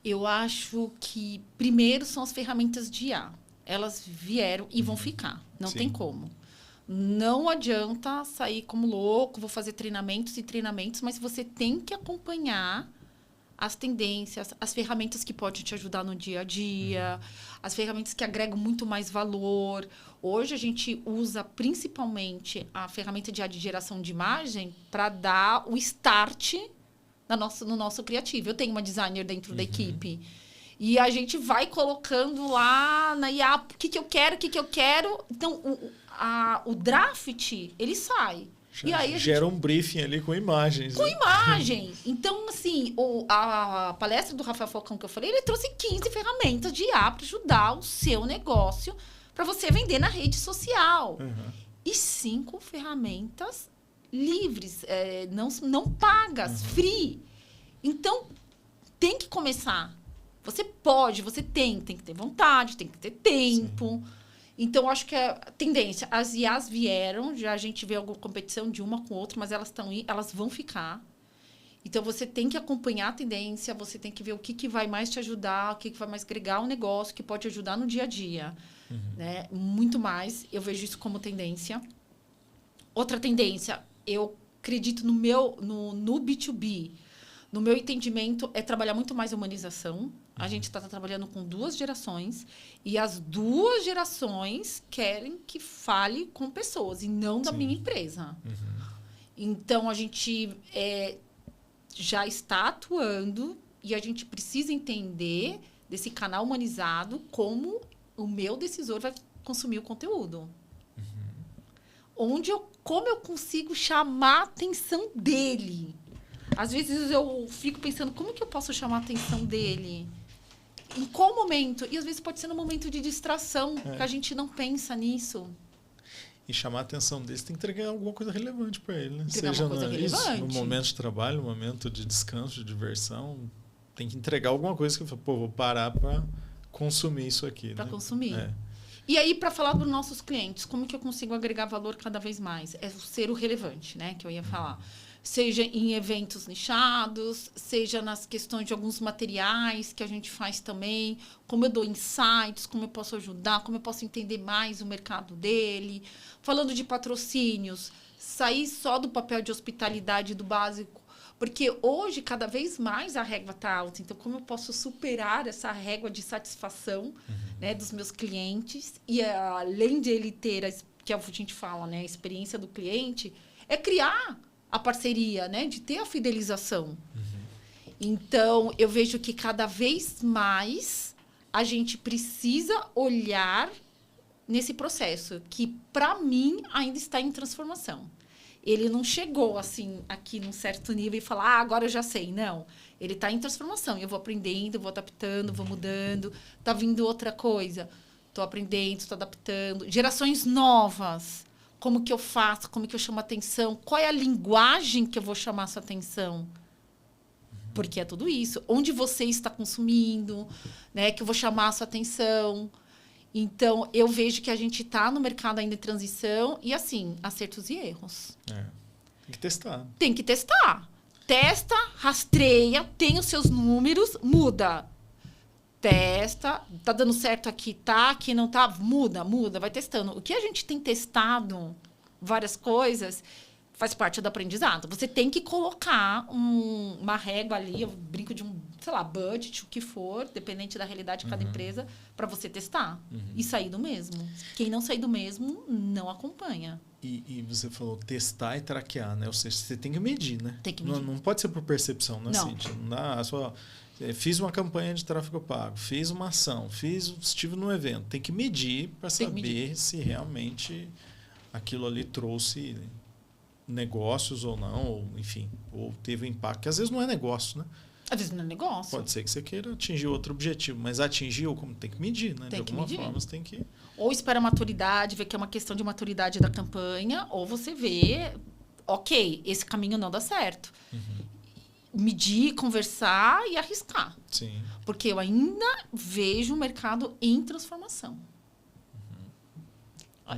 Eu acho que primeiro são as ferramentas de IA. Elas vieram e vão ficar. Não tem como. Não adianta sair como louco, vou fazer treinamentos e treinamentos, mas você tem que acompanhar as tendências, as ferramentas que podem te ajudar no dia a dia, as ferramentas que agregam muito mais valor. Hoje, a gente usa principalmente a ferramenta de geração de imagem para dar o start no nosso criativo. Eu tenho uma designer dentro da equipe. E a gente vai colocando lá na IA o que eu quero. Então, o draft, ele sai. E aí gera um briefing ali com imagens. Com imagem. Então, assim, a palestra do Rafael Falcão que eu falei, ele trouxe 15 ferramentas de IA para ajudar o seu negócio para você vender na rede social. E 5 ferramentas livres, não pagas, free. Então, tem que começar. Você pode, você tem que ter vontade, tem que ter tempo. Então, acho que a tendência, as IAs vieram, já a gente vê alguma competição de uma com outra, mas elas vão ficar. Então, você tem que acompanhar a tendência, você tem que ver o que vai mais te ajudar, o que vai mais agregar o negócio, que pode ajudar no dia a dia. Né? Muito mais, eu vejo isso como tendência. Outra tendência, eu acredito no B2B, no meu entendimento, é trabalhar muito mais a humanização. A gente está trabalhando com 2 gerações e as 2 gerações querem que fale com pessoas e não da minha empresa. Então, a gente já está atuando e a gente precisa entender desse canal humanizado como o meu decisor vai consumir o conteúdo. como eu consigo chamar a atenção dele. Às vezes eu fico pensando, como que eu posso chamar a atenção dele? Em qual momento? E às vezes pode ser no momento de distração, que a gente não pensa nisso. E chamar a atenção dele, você tem que entregar alguma coisa relevante para ele, né? Entregar Seja uma coisa relevante. no momento de trabalho, no momento de descanso, de diversão, tem que entregar alguma coisa que eu falo, vou parar para consumir isso aqui. Para né? consumir. E aí, para falar dos nossos clientes, como que eu consigo agregar valor cada vez mais? É ser o relevante, né? Que eu ia falar. Seja em eventos nichados, seja nas questões de alguns materiais que a gente faz também, como eu dou insights, como eu posso ajudar, como eu posso entender mais o mercado dele. Falando de patrocínios, sair só do papel de hospitalidade do básico, porque hoje, cada vez mais, a régua está alta. Então, como eu posso superar essa régua de satisfação né, dos meus clientes? E, além de ele ter, que a gente fala, né, a experiência do cliente, é criar a parceria, né, de ter a fidelização. Então, eu vejo que cada vez mais a gente precisa olhar nesse processo, que, para mim, ainda está em transformação. Ele não chegou, assim, aqui num certo nível e falar, agora eu já sei. Não. Ele está em transformação. Eu vou aprendendo, vou adaptando, vou mudando. Está vindo outra coisa. Estou aprendendo, estou adaptando. Gerações novas. Como que eu faço? Como que eu chamo a atenção? Qual é a linguagem que eu vou chamar a sua atenção? Porque é tudo isso. Onde você está consumindo, né? Que eu vou chamar a sua atenção. Então, eu vejo que a gente está no mercado ainda em transição. E, assim, acertos e erros. Tem que testar. Tem que testar. Testa, rastreia, tem os seus números, muda. Testa, tá dando certo aqui não tá, muda, vai testando. O que a gente tem testado, várias coisas, faz parte do aprendizado. Você tem que colocar uma régua ali, eu brinco de budget, o que for, dependente da realidade de cada empresa, para você testar e sair do mesmo. Quem não sair do mesmo, não acompanha. E você falou testar e traquear, né? Ou seja, você tem que medir, né? Tem que medir. Não pode ser por percepção, né, não. Cíntia? Não dá só... Fiz uma campanha de tráfego pago, fiz uma ação, estive num evento. Tem que medir para saber se realmente aquilo ali trouxe negócios ou não, ou enfim, ou teve um impacto. Que às vezes não é negócio, né? Às vezes não é negócio. Pode ser que você queira atingir outro objetivo, mas atingiu, como tem que medir, né? Tem de alguma forma você tem que... Ou espera a maturidade, ver que é uma questão de maturidade da campanha, ou você vê, ok, esse caminho não dá certo. Medir, conversar e arriscar. Sim. Porque eu ainda vejo o mercado em transformação.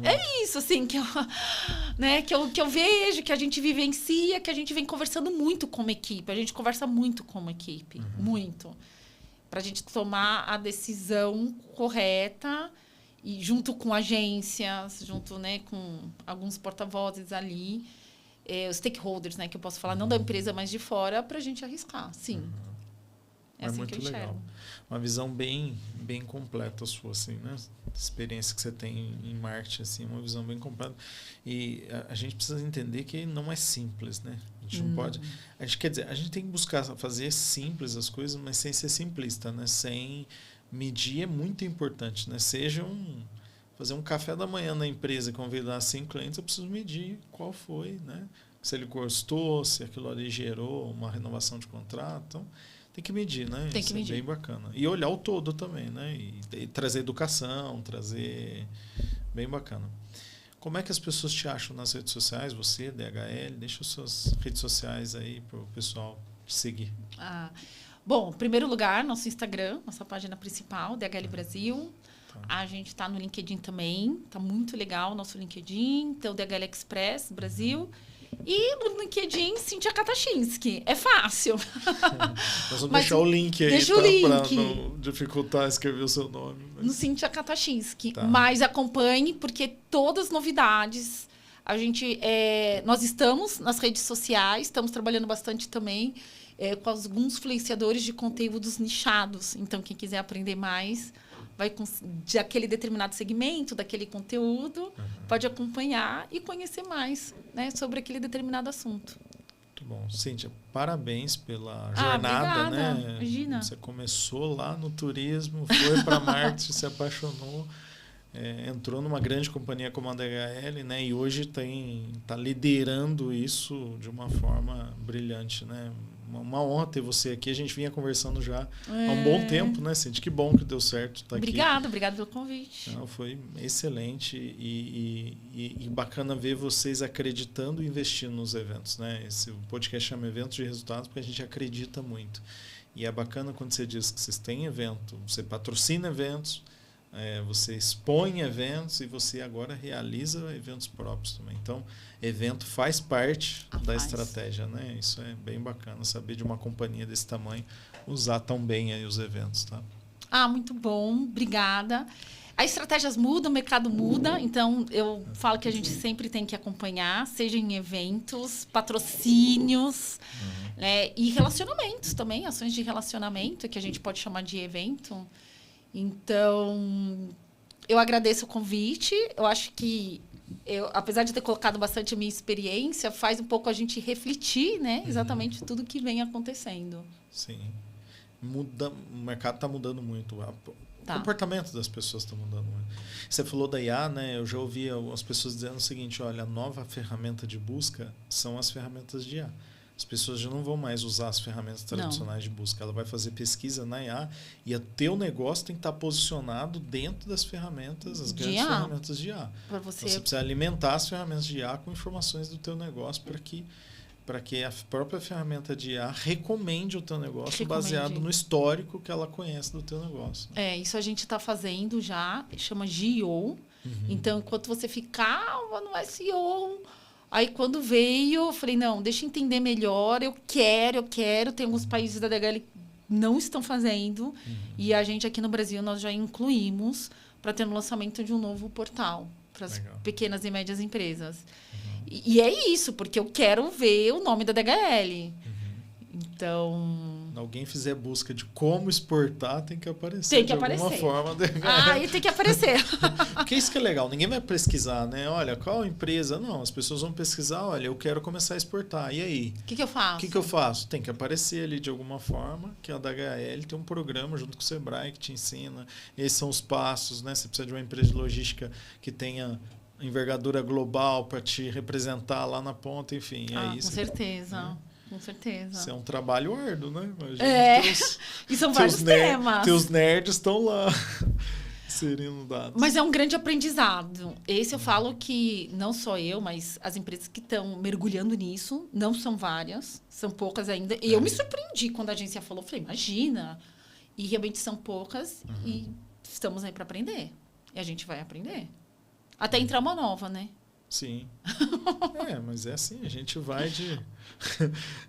É isso, assim, que eu vejo, que a gente vivencia, que a gente vem conversando muito como equipe. A gente conversa muito como equipe, muito. Para a gente tomar a decisão correta e junto com agências, junto, né, com alguns porta-vozes ali, os stakeholders, né, que eu posso falar, não da empresa, mas de fora, para a gente arriscar, sim. É assim muito que eu enxergo. legal. Uma visão bem completa sua, assim, né? A experiência que você tem em marketing, assim, uma visão bem completa. E a gente precisa entender que não é simples, né? A gente não pode... A gente, quer dizer, a gente tem que buscar fazer simples as coisas, mas sem ser simplista, né? Sem medir é muito importante, né? Fazer um café da manhã na empresa e convidar 5 clientes, eu preciso medir qual foi, né? Se ele gostou, se aquilo ali gerou uma renovação de contrato. Então, tem que medir, né? Tem que medir. É bem bacana. E olhar o todo também, né? E trazer educação, bem bacana. Como é que as pessoas te acham nas redes sociais? Você, DHL, deixa as suas redes sociais aí para o pessoal te seguir. Bom, em primeiro lugar, nosso Instagram, nossa página principal, DHL Brasil. Tá. A gente está no LinkedIn também, tá muito legal o nosso LinkedIn, então DHL Express Brasil. E no LinkedIn, Cíntia Katachinski. É fácil. Nós vamos deixar o link aí, deixa tá? O link. Para não dificultar escrever o seu nome. Mas... No Cíntia Katachinski. Tá. Mas acompanhe, porque todas as novidades... nós estamos nas redes sociais, estamos trabalhando bastante também com alguns influenciadores de conteúdos nichados. Então, quem quiser aprender mais... de aquele determinado segmento, daquele conteúdo, pode acompanhar e conhecer mais, né, sobre aquele determinado assunto. Muito bom. Cíntia, parabéns pela jornada. Obrigada. Né? Imagina. Você começou lá no turismo, foi para marketing, se apaixonou. entrou numa grande companhia como a DHL, né? E hoje está liderando isso de uma forma brilhante, né? Uma honra ter você aqui. A gente vinha conversando já há um bom tempo, né, Cindy? Que bom que deu certo estar aqui. Obrigada pelo convite. Não, foi excelente e bacana ver vocês acreditando e investindo nos eventos, né? Esse podcast chama Eventos de Resultados porque a gente acredita muito. E é bacana quando você diz que vocês têm evento, você patrocina eventos, você expõe eventos e você agora realiza eventos próprios também. Então, evento faz parte da estratégia, né? Isso é bem bacana, saber de uma companhia desse tamanho usar tão bem aí os eventos, tá? Muito bom, obrigada. As estratégias mudam, o mercado muda, então eu falo que a gente sempre tem que acompanhar, seja em eventos, patrocínios, né? E relacionamentos também, ações de relacionamento, que a gente pode chamar de evento. Então, eu agradeço o convite. Eu acho que, apesar de ter colocado bastante a minha experiência, faz um pouco a gente refletir, né? Exatamente tudo que vem acontecendo. Sim. O mercado está mudando muito. O comportamento das pessoas está mudando muito. Você falou da IA, né? Eu já ouvi algumas pessoas dizendo o seguinte, olha, a nova ferramenta de busca são as ferramentas de IA. As pessoas já não vão mais usar as ferramentas tradicionais de busca. Ela vai fazer pesquisa na IA e o teu negócio tem que estar posicionado dentro das ferramentas, as grandes ferramentas de IA. Então, você precisa alimentar as ferramentas de IA com informações do teu negócio para que a própria ferramenta de IA recomende o teu negócio baseado no histórico que ela conhece do teu negócio. Isso a gente está fazendo já, chama GEO. Então, enquanto você ficava no SEO... Aí, quando veio, eu falei, não, deixa eu entender melhor, eu quero. Tem alguns países da DHL que não estão fazendo. E a gente, aqui no Brasil, nós já incluímos para ter no lançamento de um novo portal para as pequenas e médias empresas. E é isso, porque eu quero ver o nome da DHL. Então... Alguém fizer busca de como exportar, tem que aparecer. Tem que aparecer. Alguma forma. E tem que aparecer. Porque isso que é legal. Ninguém vai pesquisar, né? Olha, qual empresa? Não, as pessoas vão pesquisar, olha, eu quero começar a exportar. E aí? O que eu faço? O que eu faço? Tem que aparecer ali de alguma forma, que a DHL tem um programa junto com o Sebrae que te ensina. Esses são os passos, né? Você precisa de uma empresa de logística que tenha envergadura global para te representar lá na ponta, enfim. É isso. Com certeza. Com certeza. Isso é um trabalho árduo, né? E são vários temas. Teus nerds estão lá inserindo dados. Mas é um grande aprendizado. Esse eu falo que não só eu, mas as empresas que estão mergulhando nisso, não são várias, são poucas ainda. E eu me surpreendi quando a agência falou, falei, imagina. E realmente são poucas e estamos aí para aprender. E a gente vai aprender. Até entrar uma nova, né? Sim. Mas é assim, a gente vai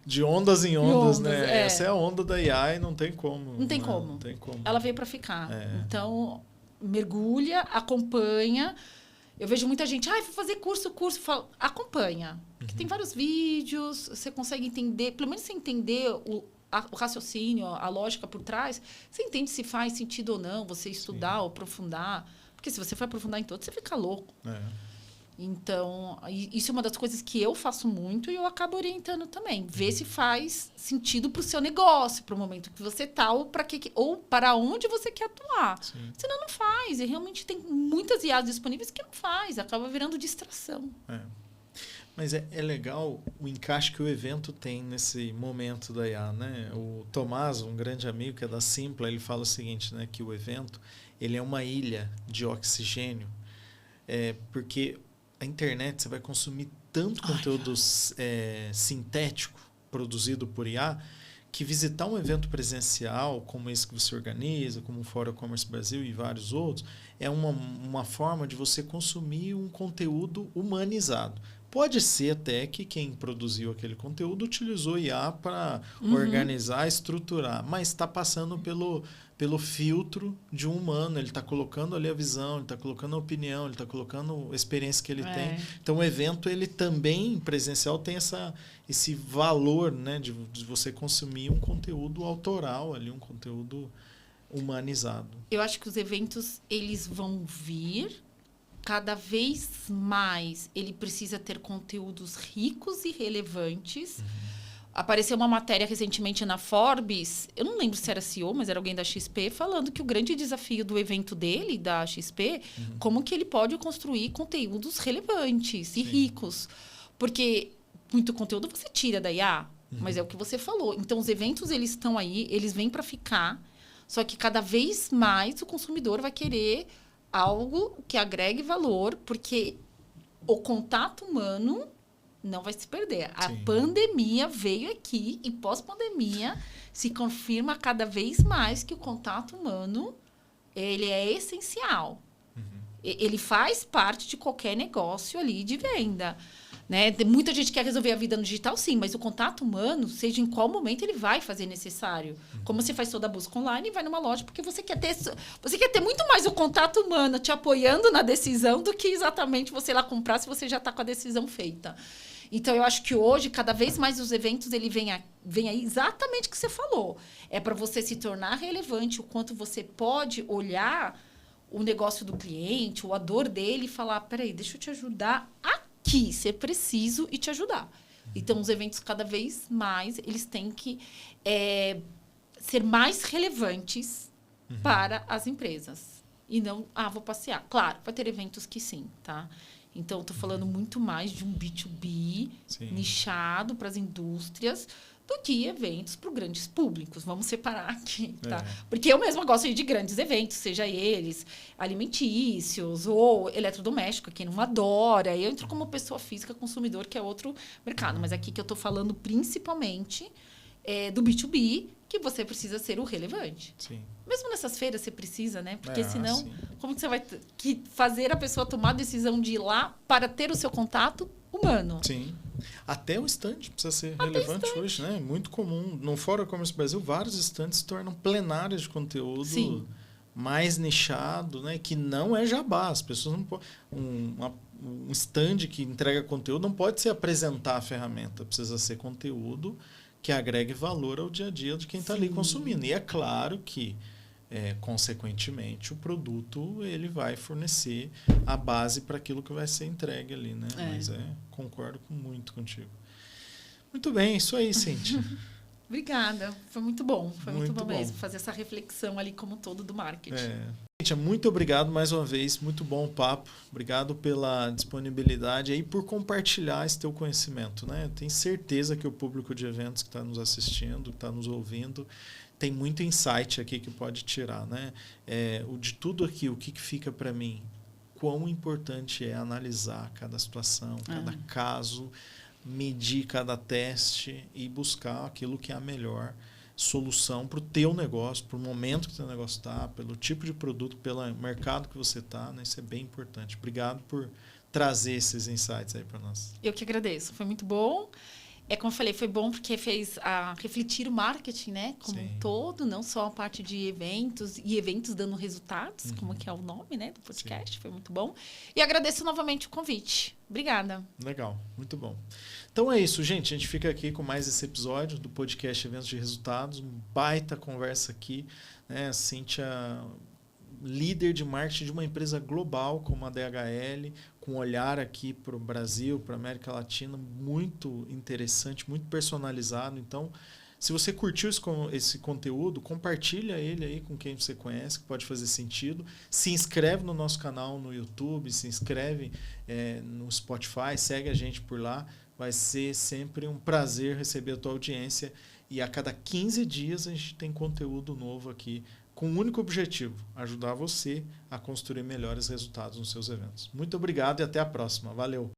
de ondas em ondas, né? Essa é a onda da IA e não tem como. Não tem como. Ela veio para ficar. Então, mergulha, acompanha. Eu vejo muita gente, vou fazer curso. Falo, acompanha. Porque tem vários vídeos, você consegue entender, pelo menos você entender o raciocínio, a lógica por trás, você entende se faz sentido ou não, você estudar ou aprofundar. Porque se você for aprofundar em todo, você fica louco. Então, isso é uma das coisas que eu faço muito e eu acabo orientando também. Ver se faz sentido para o seu negócio, para o momento que você está, ou para onde você quer atuar. Sim. Senão não faz. E realmente tem muitas IAs disponíveis que não faz. Acaba virando distração. Mas é legal o encaixe que o evento tem nesse momento da IA, né? O Tomás, um grande amigo que é da Simpla, ele fala o seguinte, né? Que o evento ele é uma ilha de oxigênio, porque a internet você vai consumir tanto conteúdo sintético produzido por IA que visitar um evento presencial como esse que você organiza, como o Fórum Commerce Brasil e vários outros, é uma forma de você consumir um conteúdo humanizado. Pode ser até que quem produziu aquele conteúdo utilizou IA para organizar, estruturar, mas está passando pelo filtro de um humano. Ele está colocando ali a visão, ele está colocando a opinião, ele está colocando a experiência que ele tem. Então, o evento, ele também, presencial, tem esse valor, né, de você consumir um conteúdo autoral, ali, um conteúdo humanizado. Eu acho que os eventos eles vão vir... Cada vez mais ele precisa ter conteúdos ricos e relevantes. Apareceu uma matéria recentemente na Forbes, eu não lembro se era CEO, mas era alguém da XP, falando que o grande desafio do evento dele, da XP, como que ele pode construir conteúdos relevantes e ricos. Porque muito conteúdo você tira da IA, mas é o que você falou. Então, os eventos, eles estão aí, eles vêm para ficar, só que cada vez mais o consumidor vai querer algo que agregue valor, porque o contato humano não vai se perder. A pandemia veio aqui e pós-pandemia se confirma cada vez mais que o contato humano ele é essencial. Ele faz parte de qualquer negócio ali de venda. Né? Muita gente quer resolver a vida no digital, sim, mas o contato humano, seja em qual momento, ele vai fazer necessário. Como você faz toda a busca online e vai numa loja, porque você quer ter muito mais o contato humano te apoiando na decisão do que exatamente você ir lá comprar se você já está com a decisão feita. Então, eu acho que hoje, cada vez mais os eventos, ele vem aí exatamente o que você falou. É para você se tornar relevante, o quanto você pode olhar o negócio do cliente, ou a dor dele, e falar, peraí, deixa eu te ajudar aqui, ser preciso e te ajudar. Então, os eventos, cada vez mais, eles têm que ser mais relevantes para as empresas. E não, vou passear. Claro, vai ter eventos que sim, tá? Então, eu estou falando muito mais de um B2B nichado para as indústrias do que eventos para os grandes públicos. Vamos separar aqui, tá? Porque eu mesma gosto de grandes eventos, seja eles alimentícios ou eletrodoméstico, quem não adora. Eu entro como pessoa física, consumidor, que é outro mercado. Mas aqui que eu estou falando principalmente do B2B, que você precisa ser o relevante. Sim. Mesmo nessas feiras você precisa, né? Porque senão, como que você vai fazer a pessoa tomar a decisão de ir lá para ter o seu contato humano? Sim. Até o stand precisa ser relevante hoje, né? Muito comum. No Fórum E-Commerce Brasil, vários stands se tornam plenárias de conteúdo mais nichado, né? Que não é jabá. As pessoas não podem... Um stand que entrega conteúdo não pode ser apresentar a ferramenta. Precisa ser conteúdo que agregue valor ao dia a dia de quem está ali consumindo. E é claro que, consequentemente, o produto ele vai fornecer a base para aquilo que vai ser entregue ali, né? Mas concordo muito contigo. Muito bem, isso aí, Cíntia. Obrigada, foi muito bom. Foi muito bom mesmo fazer essa reflexão ali como todo do marketing. Cíntia, muito obrigado mais uma vez, muito bom o papo. Obrigado pela disponibilidade e por compartilhar esse teu conhecimento, né? Eu tenho certeza que o público de eventos que está nos assistindo, que está nos ouvindo, tem muito insight aqui que pode tirar, né? De tudo aqui, o que fica para mim? Quão importante é analisar cada situação, cada caso, medir cada teste e buscar aquilo que é a melhor solução para o teu negócio, para o momento que o teu negócio está, pelo tipo de produto, pelo mercado que você está, né? Isso é bem importante. Obrigado por trazer esses insights aí para nós. Eu que agradeço, foi muito bom. Como eu falei, foi bom porque fez refletir o marketing, né? Como um todo, não só a parte de eventos e eventos dando resultados, como que é o nome, né, do podcast. Foi muito bom. E agradeço novamente o convite. Obrigada. Legal, muito bom. Então é isso, gente. A gente fica aqui com mais esse episódio do podcast Eventos de Resultados. Um baita conversa aqui, né? A Cíntia, líder de marketing de uma empresa global como a DHL, com um olhar aqui para o Brasil, para a América Latina, muito interessante, muito personalizado. Então, se você curtiu esse conteúdo, compartilha ele aí com quem você conhece, que pode fazer sentido. Se inscreve no nosso canal no YouTube, se inscreve no Spotify, segue a gente por lá. Vai ser sempre um prazer receber a tua audiência. E a cada 15 dias a gente tem conteúdo novo aqui, com um único objetivo: ajudar você a construir melhores resultados nos seus eventos. Muito obrigado e até a próxima. Valeu!